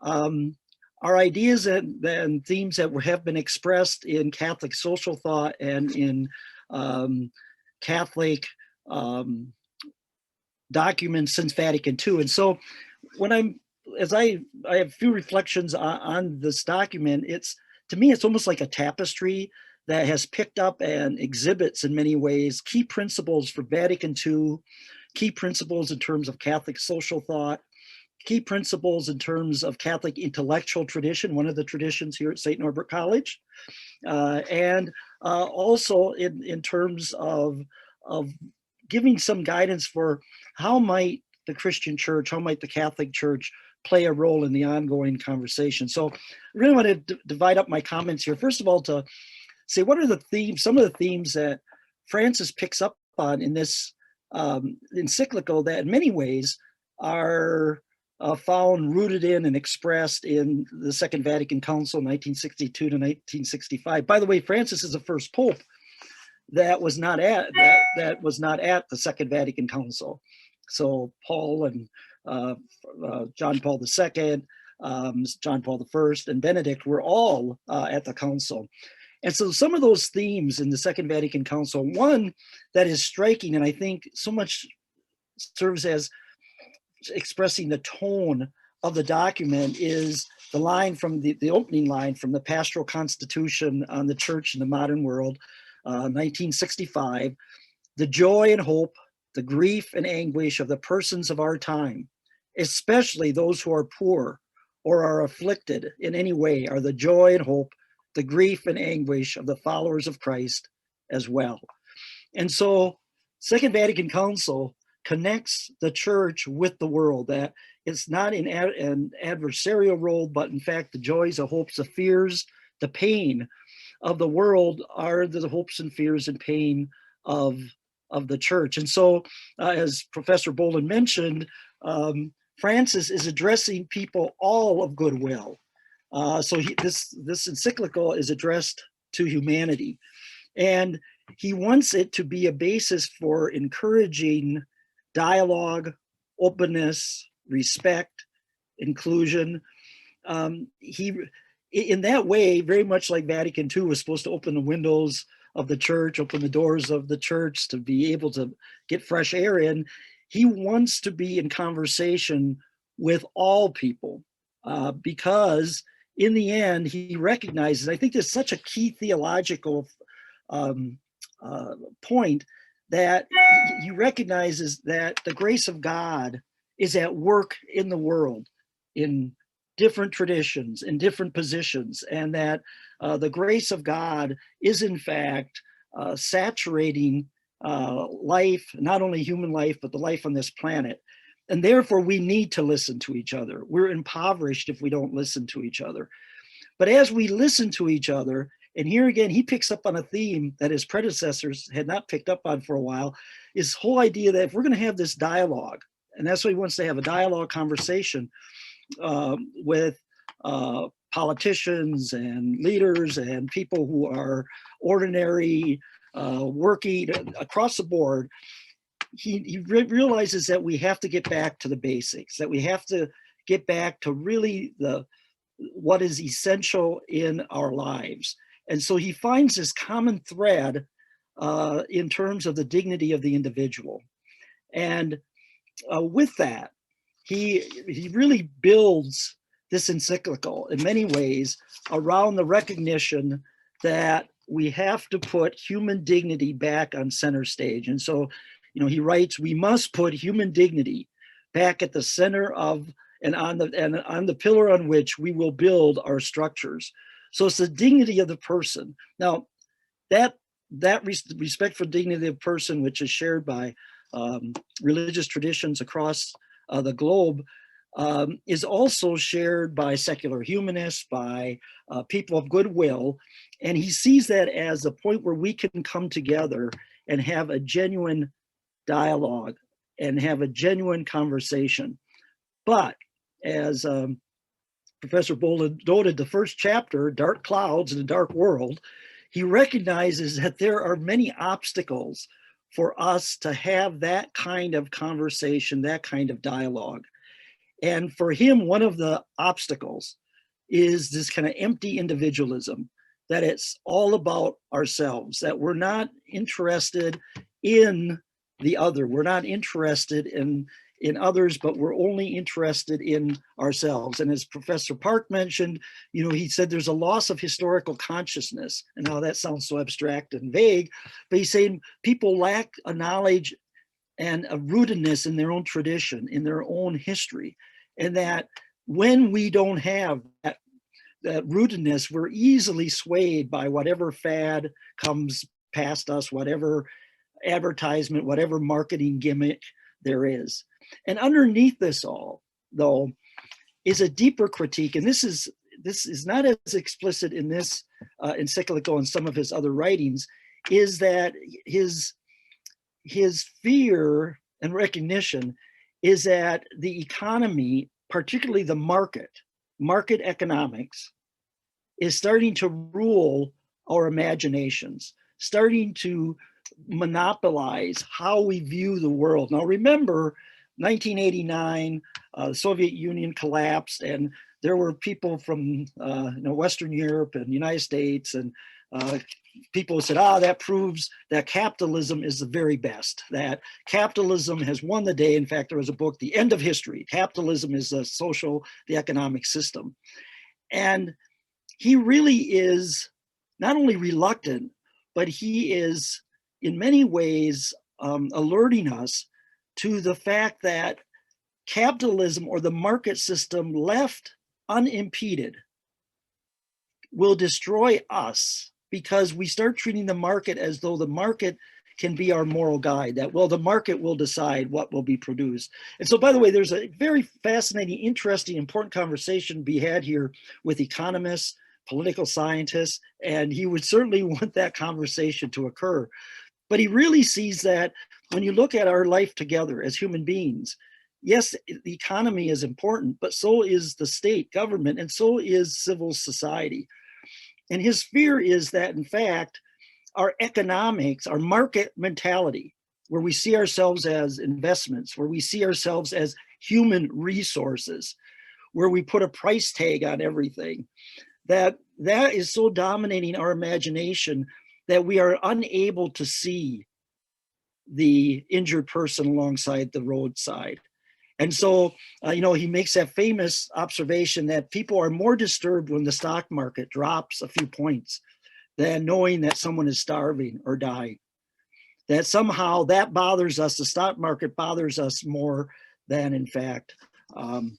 are ideas and themes that have been expressed in Catholic social thought and in Catholic documents since Vatican II. And so when I have a few reflections on this document, to me, it's almost like a tapestry that has picked up and exhibits in many ways key principles for Vatican II, key principles in terms of Catholic social thought, key principles in terms of Catholic intellectual tradition, one of the traditions here at St. Norbert College, and also in terms of giving some guidance for how might the Christian church, how might the Catholic Church play a role in the ongoing conversation. So I really want to divide up my comments here. First of all, to say what are the themes, some of the themes that Francis picks up on in this encyclical that in many ways are found rooted in and expressed in the Second Vatican Council, 1962 to 1965. By the way, Francis is the first pope that was not at the Second Vatican Council. So Paul and John Paul II, John Paul I, and Benedict were all at the council. And so some of those themes in the Second Vatican Council, one that is striking and I think so much serves as expressing the tone of the document, is the line from the opening line from the Pastoral Constitution on the Church in the Modern World, 1965, the joy and hope, the grief and anguish of the persons of our time, especially those who are poor or are afflicted in any way, are the joy and hope, the grief and anguish of the followers of Christ as well. And so Second Vatican Council connects the church with the world, that it's not in an adversarial role, but in fact, the joys, the hopes, the fears, the pain of the world are the hopes and fears and pain of the church. And so, as Professor Bolin mentioned, Francis is addressing people all of goodwill. So this encyclical is addressed to humanity, and he wants it to be a basis for encouraging dialogue, openness, respect, inclusion. In that way, very much like Vatican II was supposed to open the windows of the church, open the doors of the church to be able to get fresh air in, he wants to be in conversation with all people because in the end, he recognizes, I think there's such a key theological point, that he recognizes that the grace of God is at work in the world, in different traditions, in different positions, and that the grace of God is in fact saturating life, not only human life, but the life on this planet. And therefore we need to listen to each other. We're impoverished if we don't listen to each other. But as we listen to each other, and here again, he picks up on a theme that his predecessors had not picked up on for a while, is whole idea that if we're going to have this dialogue, and that's what he wants to have, a dialogue conversation with politicians and leaders and people who are ordinary, working across the board, he realizes that we have to get back to the basics, that we have to get back to really what is essential in our lives. And so he finds this common thread in terms of the dignity of the individual. And with that, he really builds this encyclical in many ways around the recognition that we have to put human dignity back on center stage. And so, he writes, we must put human dignity back at the center of and on the pillar on which we will build our structures. So it's the dignity of the person. Now, that respect for dignity of the person, which is shared by religious traditions across the globe, is also shared by secular humanists, by people of goodwill. And he sees that as a point where we can come together and have a genuine dialogue and have a genuine conversation. But as Professor Bolin noted, the first chapter, Dark Clouds in a Dark World, he recognizes that there are many obstacles for us to have that kind of conversation, that kind of dialogue. And for him, one of the obstacles is this kind of empty individualism, that it's all about ourselves, that we're not interested in the other. We're not interested in others, but we're only interested in ourselves. And as Professor Park mentioned, he said there's a loss of historical consciousness. And now that sounds so abstract and vague, but he's saying people lack a knowledge and a rootedness in their own tradition, in their own history. And that when we don't have that rootedness, we're easily swayed by whatever fad comes past us, whatever advertisement, whatever marketing gimmick there is. And underneath this all, though, is a deeper critique. And this is not as explicit in this encyclical and some of his other writings, is that his fear and recognition is that the economy, particularly the market economics, is starting to rule our imaginations, starting to monopolize how we view the world. Now remember, 1989, the Soviet Union collapsed, and there were people from Western Europe and the United States, and people said, that proves that capitalism is the very best, that capitalism has won the day. In fact, there was a book, The End of History. Capitalism is the economic system. And he really is not only reluctant, but he is in many ways alerting us to the fact that capitalism, or the market system left unimpeded, will destroy us, because we start treating the market as though the market can be our moral guide, that, well, the market will decide what will be produced. And so, by the way, there's a very fascinating, interesting, important conversation to be had here with economists, political scientists, and he would certainly want that conversation to occur. But he really sees that when you look at our life together as human beings, yes, the economy is important, but so is the state government, and so is civil society. And his fear is that, in fact, our economics, our market mentality, where we see ourselves as investments, where we see ourselves as human resources, where we put a price tag on everything, that is so dominating our imagination that we are unable to see the injured person alongside the roadside. And so, he makes that famous observation that people are more disturbed when the stock market drops a few points than knowing that someone is starving or dying. That somehow that bothers us, the stock market bothers us more than, in fact, the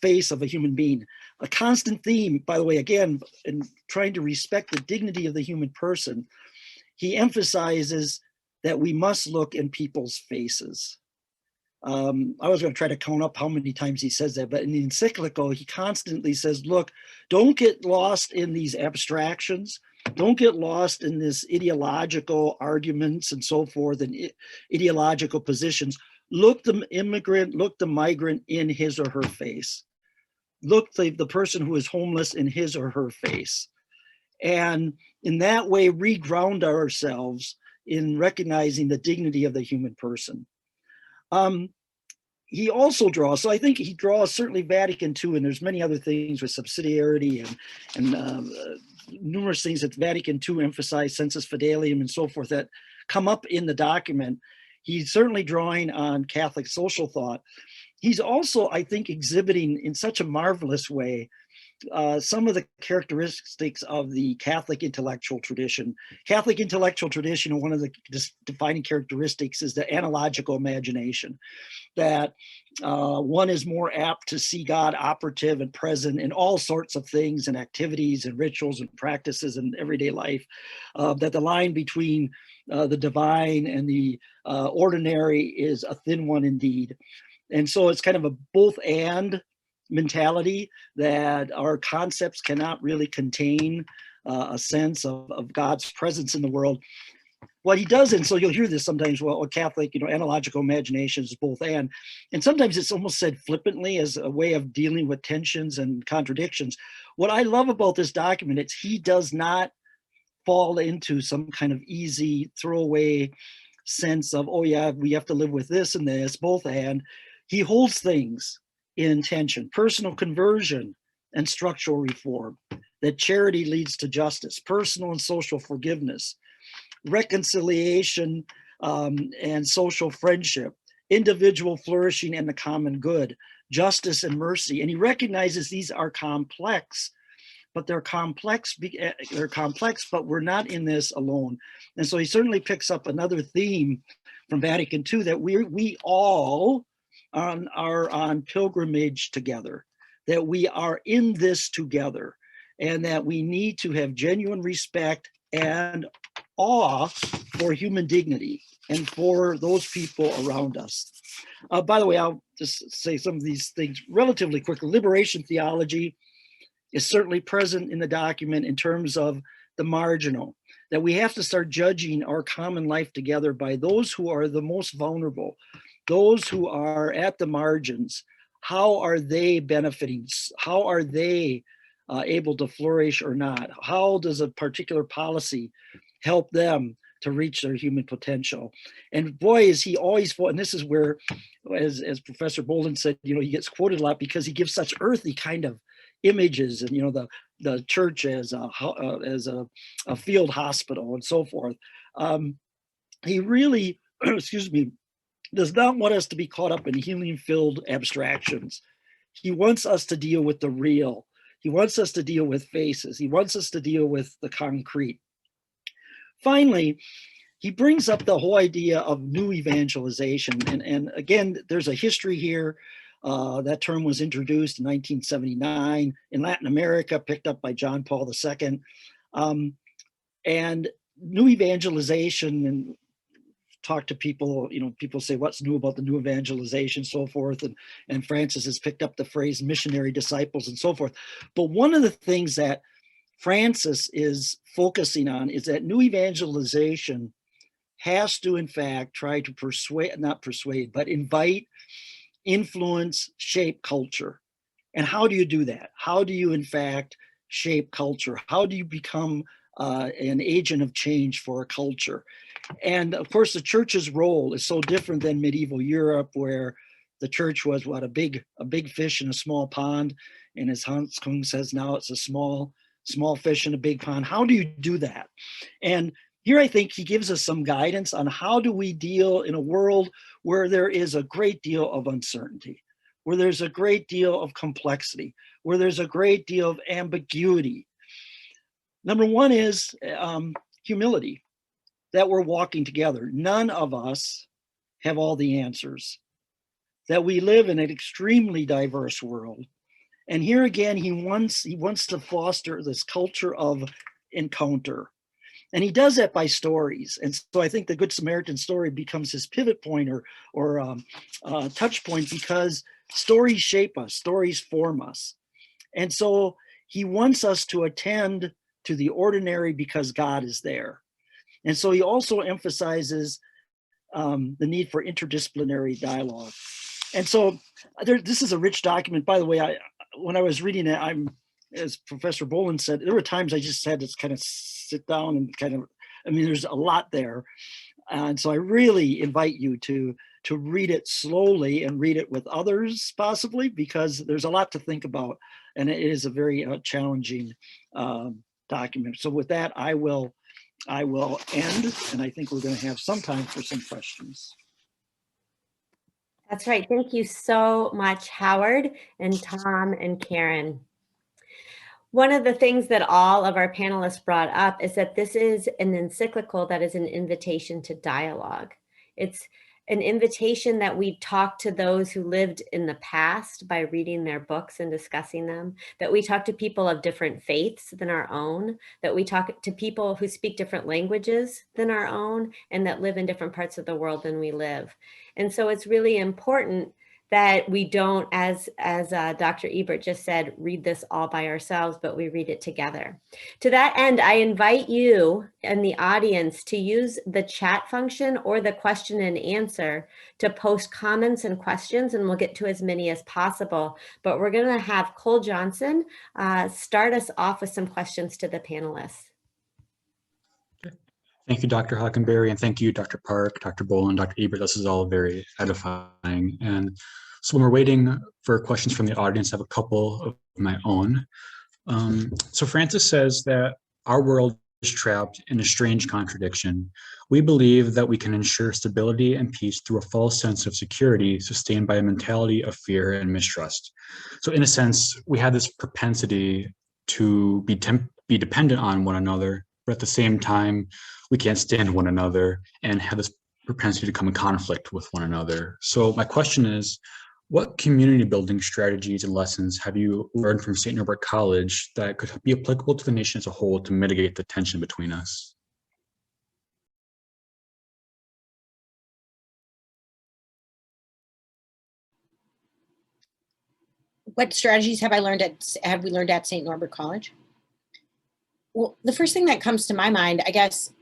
face of a human being. A constant theme, by the way, again, in trying to respect the dignity of the human person, he emphasizes that we must look in people's faces. I was going to try to count up how many times he says that, but in the encyclical, he constantly says, look, don't get lost in these abstractions. Don't get lost in this ideological arguments and so forth, and ideological positions. Look the immigrant, look the migrant in his or her face. Look the person who is homeless in his or her face. And in that way, reground ourselves in recognizing the dignity of the human person. he also draws, so I think he draws certainly Vatican II, and there's many other things with subsidiarity and numerous things that Vatican II emphasized, sensus fidelium and so forth, that come up in the document. He's certainly drawing on Catholic social thought. He's also, I think, exhibiting in such a marvelous way some of the characteristics of the Catholic intellectual tradition. Catholic intellectual tradition, one of the defining characteristics is the analogical imagination, that one is more apt to see God operative and present in all sorts of things and activities and rituals and practices in everyday life, that the line between the divine and the ordinary is a thin one indeed. And so it's kind of a both and mentality, that our concepts cannot really contain a sense of God's presence in the world. What he does, and so you'll hear this sometimes, well, a Catholic, analogical imagination is both and sometimes it's almost said flippantly as a way of dealing with tensions and contradictions. What I love about this document is he does not fall into some kind of easy throwaway sense of, oh yeah, we have to live with this and this, both and. He holds things in tension: personal conversion and structural reform, that charity leads to justice, personal and social forgiveness, reconciliation and social friendship, individual flourishing and the common good, justice and mercy. And he recognizes these are complex, but they're complex, but we're not in this alone. And so he certainly picks up another theme from Vatican II, that we all are on pilgrimage together, that we are in this together, and that we need to have genuine respect and awe for human dignity and for those people around us. By the way, I'll just say some of these things relatively quickly. Liberation theology is certainly present in the document in terms of the marginal, that we have to start judging our common life together by those who are the most vulnerable, those who are at the margins. How are they benefiting? How are they able to flourish or not? How does a particular policy help them to reach their human potential? And boy, is he always, and this is where, as Professor Bolin said, he gets quoted a lot because he gives such earthy kind of images, and the church as a field hospital and so forth. He really, excuse me, does not want us to be caught up in healing-filled abstractions. He wants us to deal with the real. He wants us to deal with faces. He wants us to deal with the concrete. Finally, he brings up the whole idea of new evangelization. And again, there's a history here. That term was introduced in 1979 in Latin America, picked up by John Paul II. And new evangelization, and talk to people, people say, what's new about the new evangelization, so forth. And Francis has picked up the phrase missionary disciples and so forth. But one of the things that Francis is focusing on is that new evangelization has to, in fact, try to not persuade, but invite, influence, shape culture. And how do you do that? How do you, in fact, shape culture? How do you become an agent of change for a culture? And of course, the church's role is so different than medieval Europe, where the church was a big fish in a small pond. And as Hans Kung says, now it's a small fish in a big pond. How do you do that? And here I think he gives us some guidance on how do we deal in a world where there is a great deal of uncertainty, where there's a great deal of complexity, where there's a great deal of ambiguity. Number one is humility, that we're walking together. None of us have all the answers, that we live in an extremely diverse world. And here again, he wants to foster this culture of encounter. And he does that by stories. And so I think the Good Samaritan story becomes his pivot point or touch point, because stories shape us, stories form us. And so he wants us to attend to the ordinary because God is there. And so he also emphasizes the need for interdisciplinary dialogue. And so this is a rich document. By the way, when I was reading it, as Professor Bolin said, there were times I just had to kind of sit down and there's a lot there. And so I really invite you to to read it slowly and read it with others possibly, because there's a lot to think about, and it is a very challenging document. So with that, I will end, and I think we're going to have some time for some questions. That's right. Thank you so much, Howard and Tom and Karen. One of the things that all of our panelists brought up is that this is an encyclical that is an invitation to dialogue. It's an invitation that we talk to those who lived in the past by reading their books and discussing them, that we talk to people of different faiths than our own, that we talk to people who speak different languages than our own, and that live in different parts of the world than we live. And so it's really important that we don't, as Dr. Ebert just said, read this all by ourselves, but we read it together. To that end, I invite you and the audience to use the chat function or the question and answer to post comments and questions, and we'll get to as many as possible. But we're gonna have Cole Johnson start us off with some questions to the panelists. Thank you, Dr. Hockenbery, and thank you, Dr. Park, Dr. Bolin, Dr. Ebert. This is all very edifying. And so when we're waiting for questions from the audience, I have a couple of my own. So Francis says that our world is trapped in a strange contradiction. We believe that we can ensure stability and peace through a false sense of security sustained by a mentality of fear and mistrust. So in a sense, we have this propensity to be dependent on one another, but at the same time, we can't stand one another and have this propensity to come in conflict with one another. So my question is, what community building strategies and lessons have you learned from St. Norbert College that could be applicable to the nation as a whole to mitigate the tension between us? What strategies have we learned at St. Norbert College? Well, the first thing that comes to my mind, I guess,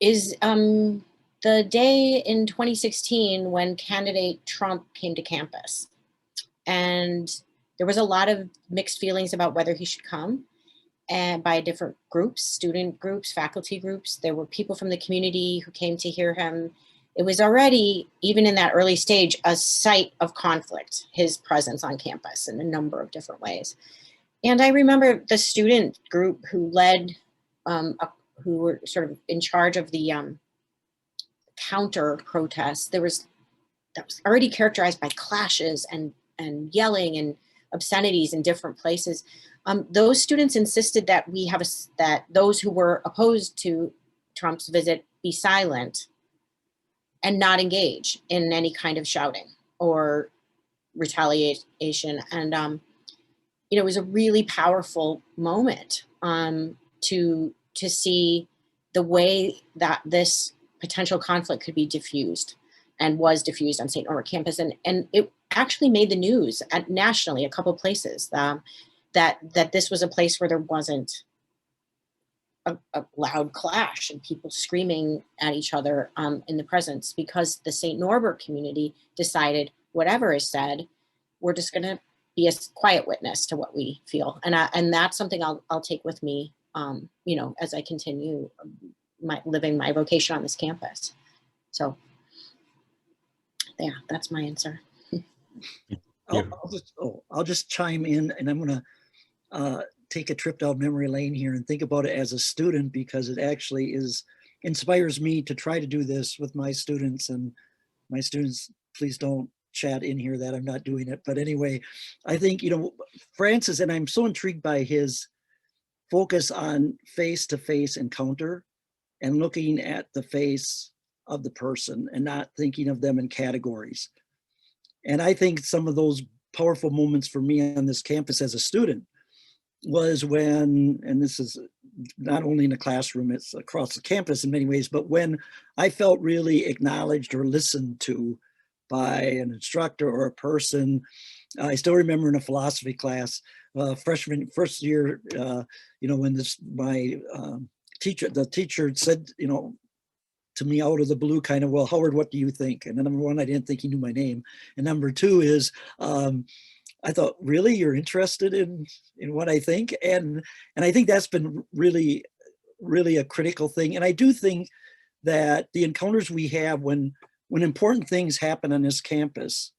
is the day in 2016 when candidate Trump came to campus. And there was a lot of mixed feelings about whether he should come, and by different groups, student groups, faculty groups. There were people from the community who came to hear him. It was already, even in that early stage, a site of conflict, his presence on campus in a number of different ways. And I remember the student group who led, who were sort of in charge of the counter protests. That was already characterized by clashes and yelling and obscenities in different places. Those students insisted that that those who were opposed to Trump's visit be silent and not engage in any kind of shouting or retaliation. And it was a really powerful moment to see the way that this potential conflict could be diffused, and was diffused on St. Norbert campus. And it actually made the news nationally, a couple places, that this was a place where there wasn't a loud clash and people screaming at each other in the presence, because the St. Norbert community decided whatever is said, we're just going to be a quiet witness to what we feel. And that's something I'll take with me, as I continue living my vocation on this campus. So yeah, that's my answer. I'll just chime in, and I'm going to take a trip down memory lane here and think about it as a student, because it actually inspires me to try to do this with my students. And my students, please don't chat in here that I'm not doing it. But anyway, I think, Francis, and I'm so intrigued by his focus on face-to-face encounter and looking at the face of the person and not thinking of them in categories. And I think some of those powerful moments for me on this campus as a student was when, and this is not only in the classroom, it's across the campus in many ways, but when I felt really acknowledged or listened to by an instructor or a person. I still remember in a philosophy class, first year, when the teacher said, to me out of the blue, kind of, well, Howard, what do you think? And then number one, I didn't think he knew my name. And number two is, I thought, really, you're interested in what I think? And I think that's been really, really a critical thing. And I do think that the encounters we have when important things happen on this campus,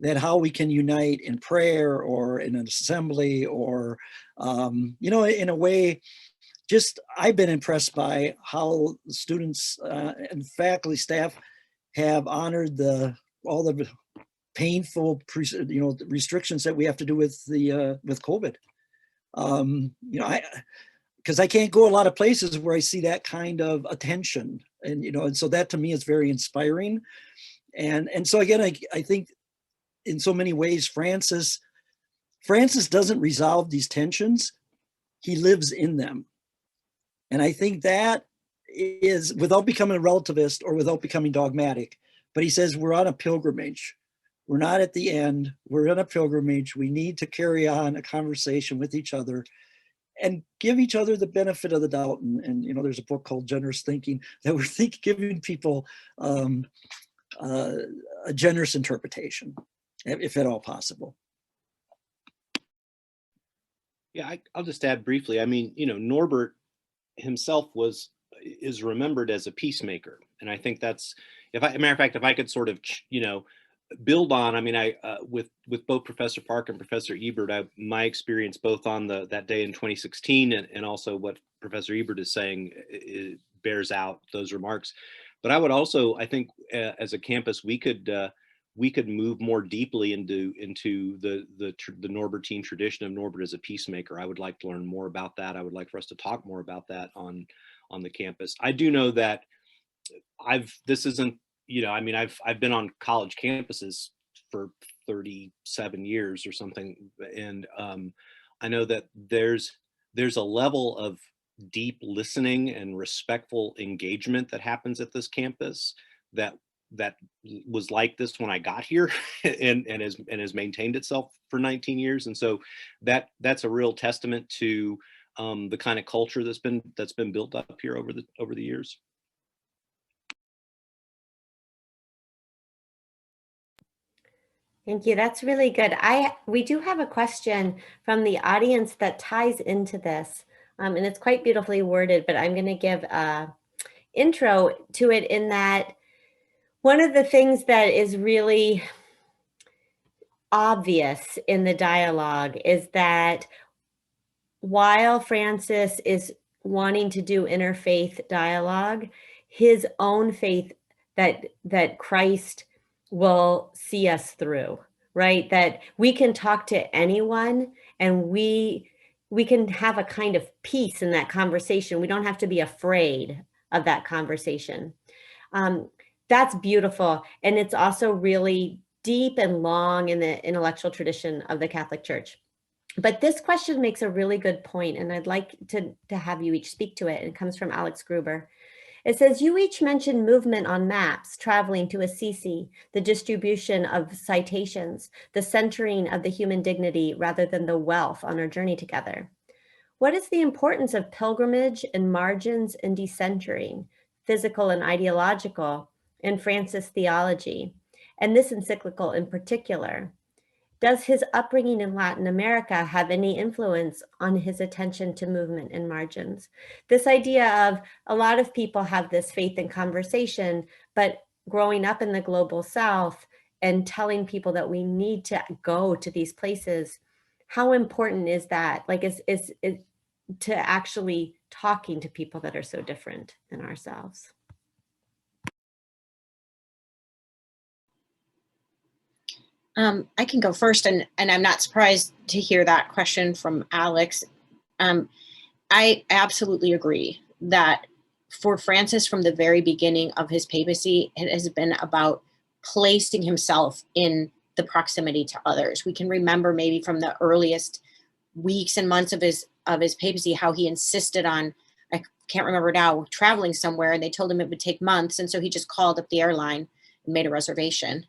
that how we can unite in prayer or in an assembly or, in a way, just I've been impressed by how students and faculty staff have honored all the painful restrictions that we have to do with COVID. Because I can't go a lot of places where I see that kind of attention, and so that to me is very inspiring. And so again, I think in so many ways, Francis doesn't resolve these tensions. He lives in them. And I think that is, without becoming a relativist or without becoming dogmatic, but he says we're on a pilgrimage. We're not at the end. We're on a pilgrimage. We need to carry on a conversation with each other and give each other the benefit of the doubt. And there's a book called Generous Thinking that we're giving people a generous interpretation, if at all possible. Yeah, I'll just add briefly. I mean, Norbert himself is remembered as a peacemaker, and I think that's, matter of fact, if I could sort of, build on, I mean, with both Professor Park and Professor Ebert, my experience both on that day in 2016 and also what Professor Ebert is saying, it bears out those remarks. But I would also, I think, as a campus, we could move more deeply into the Norbertine tradition of Norbert as a peacemaker. I would like to learn more about that. I would like for us to talk more about that on the campus. I do know that this isn't, I mean, I've been on college campuses for 37 years or something, and I know that there's a level of deep listening and respectful engagement that happens at this campus that was like this when I got here and has maintained itself for 19 years. And so that's a real testament to the kind of culture that's been built up here over the years. Thank you. That's really good. We do have a question from the audience that ties into this, and it's quite beautifully worded, but I'm going to give a intro to it in that one of the things that is really obvious in the dialogue is that while Francis is wanting to do interfaith dialogue, his own faith that Christ will see us through, right? That we can talk to anyone and we can have a kind of peace in that conversation. We don't have to be afraid of that conversation. That's beautiful. And it's also really deep and long in the intellectual tradition of the Catholic Church. But this question makes a really good point, and I'd like to have you each speak to it. It comes from Alex Gruber. It says, you each mentioned movement on maps, traveling to Assisi, the distribution of citations, the centering of the human dignity rather than the wealth on our journey together. What is the importance of pilgrimage and margins and decentering, physical and ideological, in Francis' theology, and this encyclical in particular? Does his upbringing in Latin America have any influence on his attention to movement and margins? This idea of a lot of people have this faith in conversation, but growing up in the global South and telling people that we need to go to these places, how important is that? Like, is to actually talking to people that are so different than ourselves? I can go first, and I'm not surprised to hear that question from Alex. I absolutely agree that for Francis, from the very beginning of his papacy, it has been about placing himself in the proximity to others. We can remember maybe from the earliest weeks and months of his papacy how he insisted on, I can't remember now, traveling somewhere, and they told him it would take months, and so he just called up the airline and made a reservation.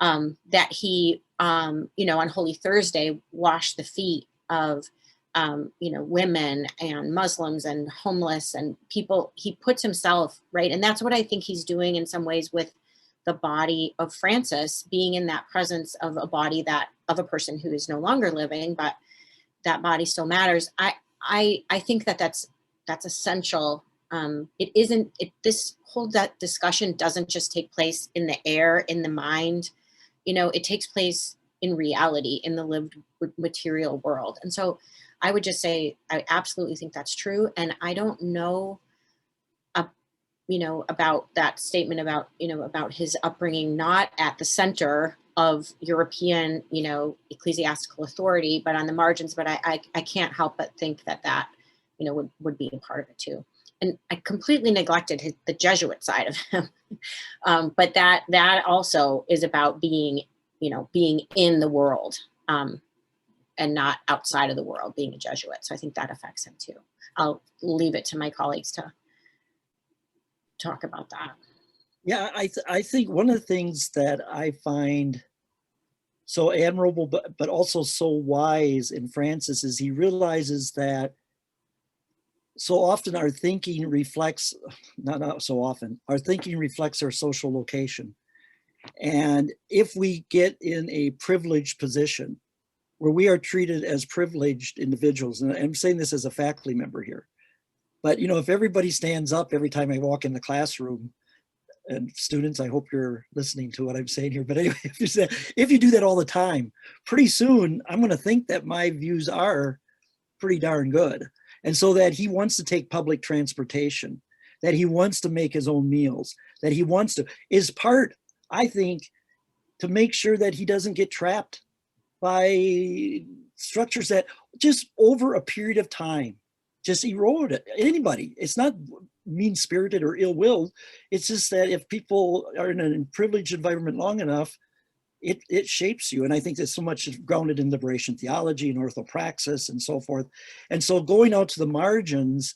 That he, on Holy Thursday, washed the feet of, women and Muslims and homeless and people. He puts himself, right? And that's what I think he's doing in some ways with the body of Francis, being in that presence of a body of a person who is no longer living, but that body still matters. I think that's essential This whole discussion doesn't just take place in the air, in the mind, it takes place in reality, in the lived material world. And so I would just say, I absolutely think that's true. And I don't know, about that statement about his upbringing, not at the center of European, ecclesiastical authority, but on the margins. But I can't help but think that would be a part of it too. And I completely neglected the Jesuit side of him. But that also is about being in the world, and not outside of the world, being a Jesuit. So I think that affects him too. I'll leave it to my colleagues to talk about that. Yeah, I think one of the things that I find so admirable, but also so wise in Francis is he realizes that so often our thinking reflects, not so often, our thinking reflects our social location. And if we get in a privileged position where we are treated as privileged individuals, and I'm saying this as a faculty member here, but if everybody stands up every time I walk in the classroom, and students, I hope you're listening to what I'm saying here, but anyway, if you do that all the time, pretty soon I'm going to think that my views are pretty darn good. And so that he wants to take public transportation, that he wants to make his own meals, that he wants to, is part, I think, to make sure that he doesn't get trapped by structures that just over a period of time just erode anybody. It's not mean-spirited or ill-willed. It's just that if people are in a privileged environment long enough, it shapes you. And I think there's so much grounded in liberation theology and orthopraxis and so forth. And so going out to the margins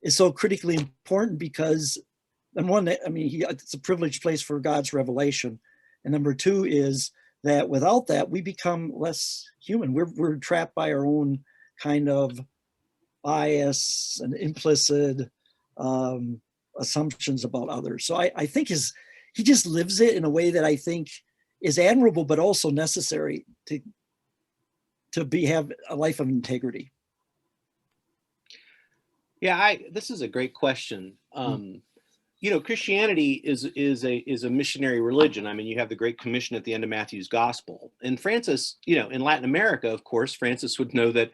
is so critically important because, and one, it's a privileged place for God's revelation. And number two is that without that, we become less human. We're trapped by our own kind of bias and implicit assumptions about others. So I think he just lives it in a way that I think is admirable, but also necessary to have a life of integrity. Yeah, this is a great question. Christianity is a missionary religion. I mean, you have the Great Commission at the end of Matthew's Gospel. And Francis, in Latin America, of course, Francis would know that,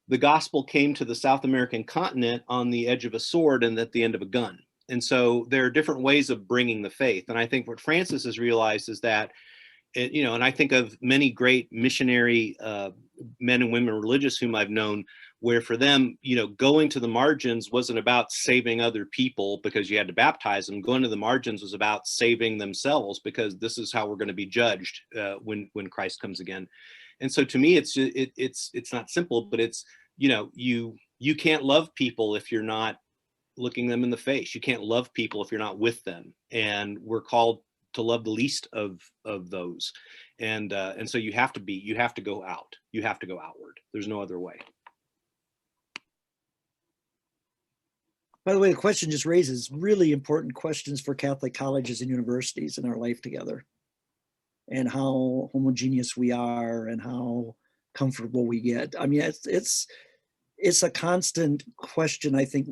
the gospel came to the South American continent on the edge of a sword and at the end of a gun. And so there are different ways of bringing the faith. And I think what Francis has realized is that, and I think of many great missionary men and women religious whom I've known, where for them, going to the margins wasn't about saving other people because you had to baptize them. Going to the margins was about saving themselves because this is how we're going to be judged when Christ comes again. And so to me, it's not simple, but it's, you can't love people if you're not looking them in the face. You can't love people if you're not with them. And we're called to love the least of those. And so you have to go out. You have to go outward. There's no other way. By the way, the question just raises really important questions for Catholic colleges and universities in our life together, and how homogeneous we are and how comfortable we get. I mean, it's a constant question, I think,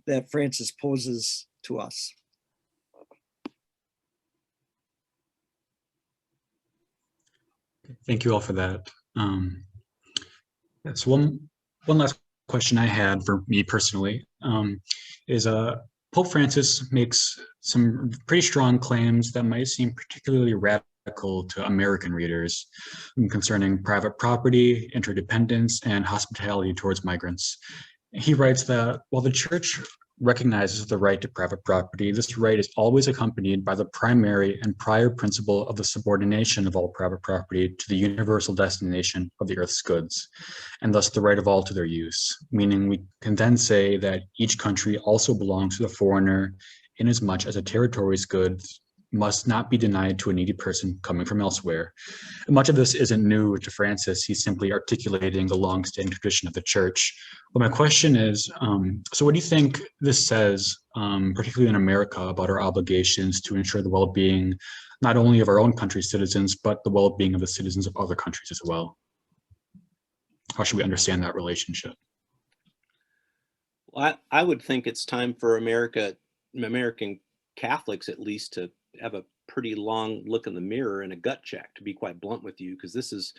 that Francis poses to us. Thank you all for that. So one last question I had for me personally is Pope Francis makes some pretty strong claims that might seem particularly radical to American readers concerning private property, interdependence, and hospitality towards migrants. He writes that while the Church recognizes the right to private property, this right is always accompanied by the primary and prior principle of the subordination of all private property to the universal destination of the earth's goods, and thus the right of all to their use, meaning we can then say that each country also belongs to the foreigner inasmuch as a territory's goods must not be denied to a needy person coming from elsewhere. And much of this isn't new to Francis. He's simply articulating the long-standing tradition of the Church. But my question is, so what do you think this says, particularly in America, about our obligations to ensure the well-being not only of our own country's citizens, but the well-being of the citizens of other countries as well? How should we understand that relationship? I would think it's time for American Catholics at least to have a pretty long look in the mirror and a gut check, to be quite blunt with you, because this is,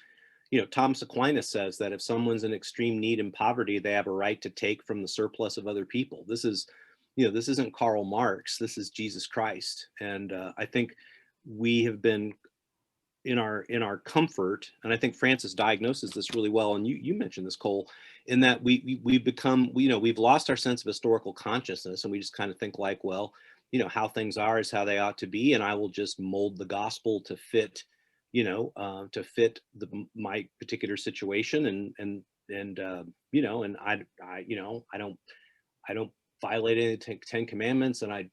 Thomas Aquinas says that if someone's in extreme need and poverty, they have a right to take from the surplus of other people. This is, this isn't Karl Marx, this is Jesus Christ. And I think we have been in our comfort, and I think Francis diagnoses this really well, and you mentioned this, Cole, in that we've become, we've lost our sense of historical consciousness, and we just kind of think like, well, how things are is how they ought to be, and I will just mold the gospel to fit, my particular situation, and I don't violate any Ten Commandments, and I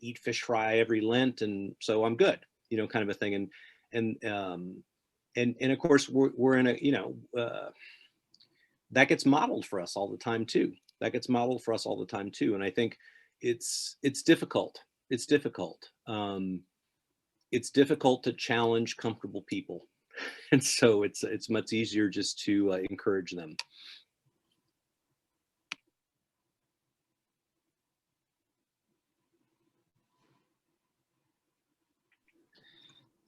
eat fish fry every Lent, and so I'm good, kind of a thing. And of course we're in a, that gets modeled for us all the time too. And I think it's difficult. It's difficult to challenge comfortable people. And so it's much easier just to encourage them.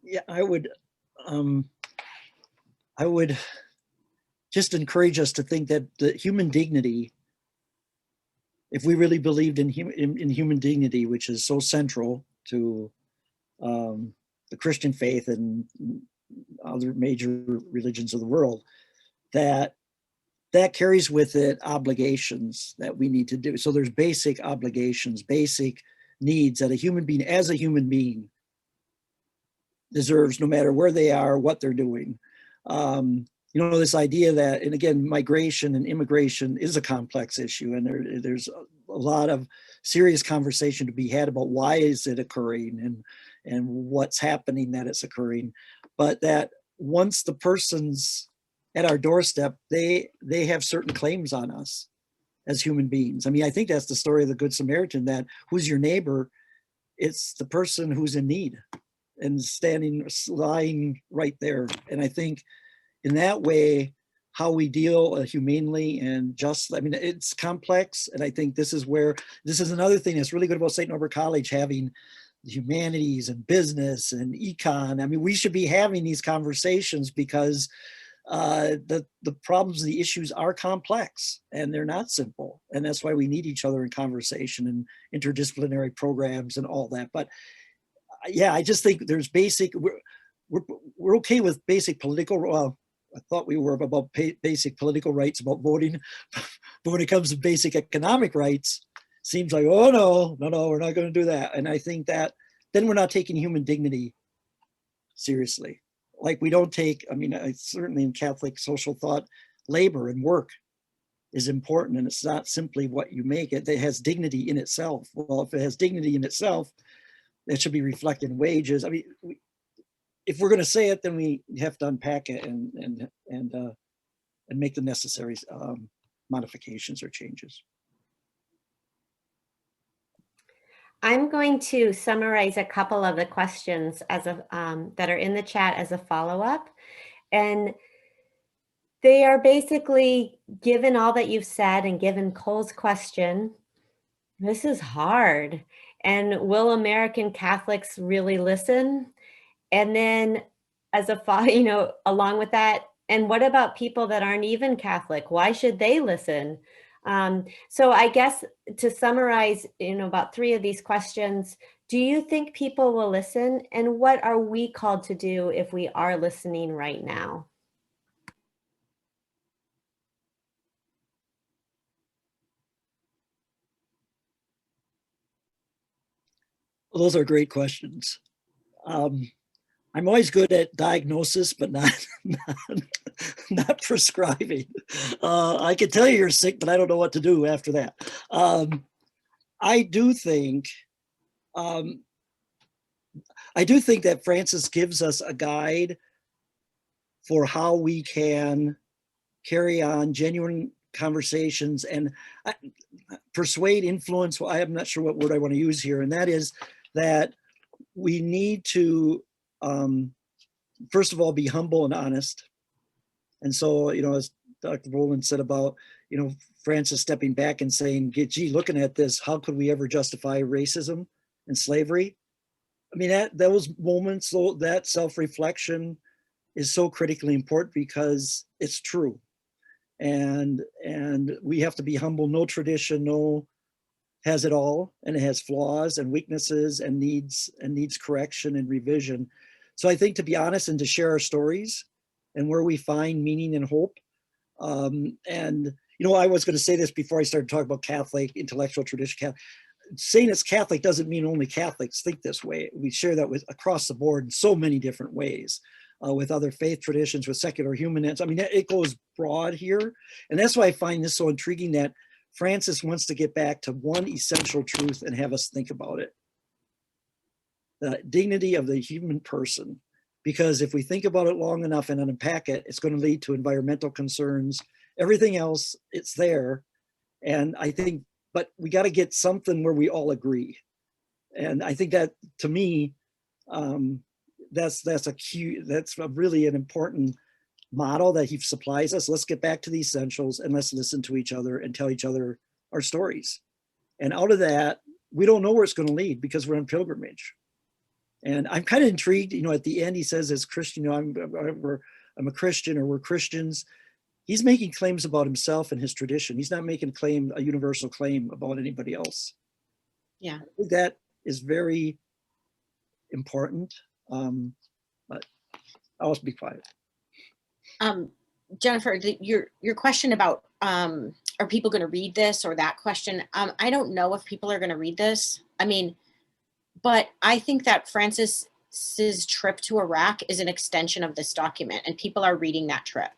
Yeah, I would just encourage us to think that the human dignity, if we really believed in human dignity, which is so central to the Christian faith and other major religions of the world, that carries with it obligations that we need to do. So there's basic obligations, basic needs that a human being, as a human being, deserves, no matter where they are, what they're doing. This idea that, and again, migration and immigration is a complex issue, and there's a lot of serious conversation to be had about why is it occurring and what's happening that it's occurring. But that once the person's at our doorstep, they have certain claims on us as human beings. I mean, I think that's the story of the Good Samaritan, that who's your neighbor? It's the person who's in need and lying right there. And I think in that way, how we deal humanely and justly, I mean, it's complex. And I think this is another thing that's really good about St. Norbert College, having humanities and business and econ. I mean, we should be having these conversations because the problems, the issues are complex and they're not simple. And that's why we need each other in conversation and interdisciplinary programs and all that. But yeah, I just think there's we're okay with basic political, well, I thought we were about basic political rights, about voting, but when it comes to basic economic rights, seems like, oh no, we're not going to do that. And I think that then we're not taking human dignity seriously. Like we don't take, I mean, certainly in Catholic social thought, labor and work is important, and it's not simply what you make. It has dignity in itself. Well, if it has dignity in itself, that should be reflected in wages. I mean, if we're going to say it, then we have to unpack it and make the necessary modifications or changes. I'm going to summarize a couple of the questions as that are in the chat as a follow-up, and they are basically, given all that you've said and given Cole's question, this is hard. And will American Catholics really listen? And then as a along with that, and what about people that aren't even Catholic? Why should they listen? So I guess to summarize, about three of these questions, do you think people will listen? And what are we called to do if we are listening right now? Well, those are great questions. I'm always good at diagnosis, but not prescribing. I can tell you you're sick, but I don't know what to do after that. I do think that Francis gives us a guide for how we can carry on genuine conversations and persuade, influence. Well, I'm not sure what word I want to use here, and that is that we need to, first of all, be humble and honest. And so, as Dr. Bolin said about, Francis stepping back and saying, gee, looking at this, how could we ever justify racism and slavery? I mean, those moments, that self-reflection is so critically important because it's true. And we have to be humble. No tradition, has it all, and it has flaws and weaknesses and needs correction and revision. So I think, to be honest, and to share our stories and where we find meaning and hope. And I was going to say this before I started talking about Catholic intellectual tradition. Saying it's Catholic doesn't mean only Catholics think this way. We share that with across the board in so many different ways, with other faith traditions, with secular humanists. I mean, it goes broad here. And that's why I find this so intriguing, that Francis wants to get back to one essential truth and have us think about it: the dignity of the human person. Because if we think about it long enough and unpack it, it's going to lead to environmental concerns. Everything else, it's there. And I think, but we got to get something where we all agree. And I think that, to me, that's really an important model that he supplies us. Let's get back to the essentials and let's listen to each other and tell each other our stories. And out of that, we don't know where it's going to lead because we're on pilgrimage. And I'm kind of intrigued, at the end he says, as Christian, I'm a Christian, or we're Christians. He's making claims about himself and his tradition. He's not making a universal claim about anybody else. Yeah. I think that is very important. But I'll be quiet. Jennifer, your question about are people going to read this or that question? I don't know if people are going to read this. I mean, but I think that Francis's trip to Iraq is an extension of this document, and people are reading that trip.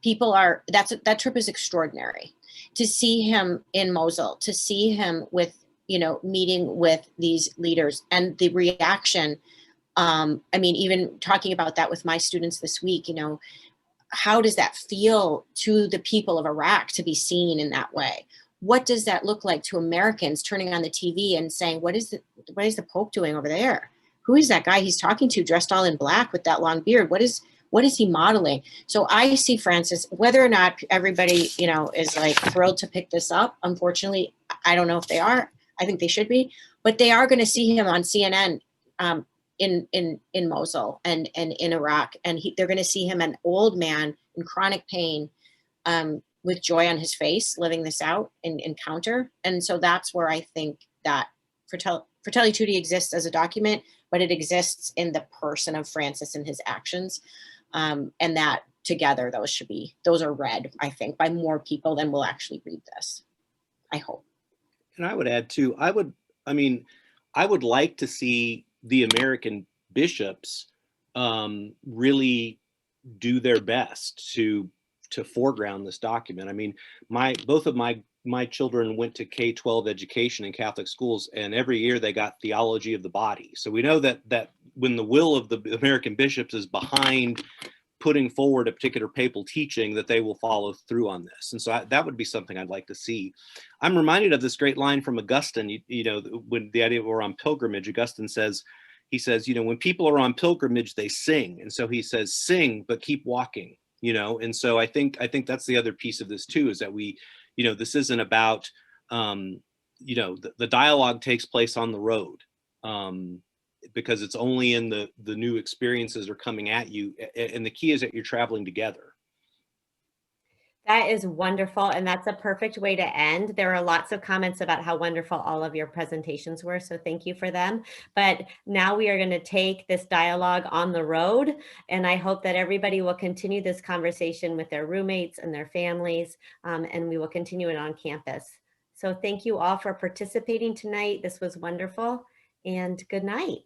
That trip is extraordinary. To see him in Mosul, to see him with, meeting with these leaders, and the reaction. I mean, even talking about that with my students this week, how does that feel to the people of Iraq to be seen in that way? What does that look like to Americans turning on the TV and saying, what is the Pope doing over there? Who is that guy he's talking to dressed all in black with that long beard? What is he modeling? So I see Francis, whether or not everybody, is like thrilled to pick this up. Unfortunately, I don't know if they are. I think they should be, but they are going to see him on CNN in Mosul and in Iraq. And they're going to see him, an old man in chronic pain, with joy on his face, living this out in encounter. And so that's where I think that Fratelli Tutti exists as a document, but it exists in the person of Francis and his actions. And that together, those are read, I think, by more people than will actually read this, I hope. And I would add too, I would like to see the American bishops really do their best to foreground this document. I mean, both of my children went to K-12 education in Catholic schools, and every year they got theology of the body. So we know that when the will of the American bishops is behind putting forward a particular papal teaching, that they will follow through on this. And so that would be something I'd like to see. I'm reminded of this great line from Augustine, when the idea we're on pilgrimage, Augustine says, when people are on pilgrimage, they sing. And so he says, sing, but keep walking. And so I think that's the other piece of this too, is that we, this isn't about, the dialogue takes place on the road, because it's only in the new experiences are coming at you. And the key is that you're traveling together. That is wonderful. And that's a perfect way to end. There are lots of comments about how wonderful all of your presentations were. So thank you for them. But now we are going to take this dialogue on the road. And I hope that everybody will continue this conversation with their roommates and their families. And we will continue it on campus. So thank you all for participating tonight. This was wonderful, and good night.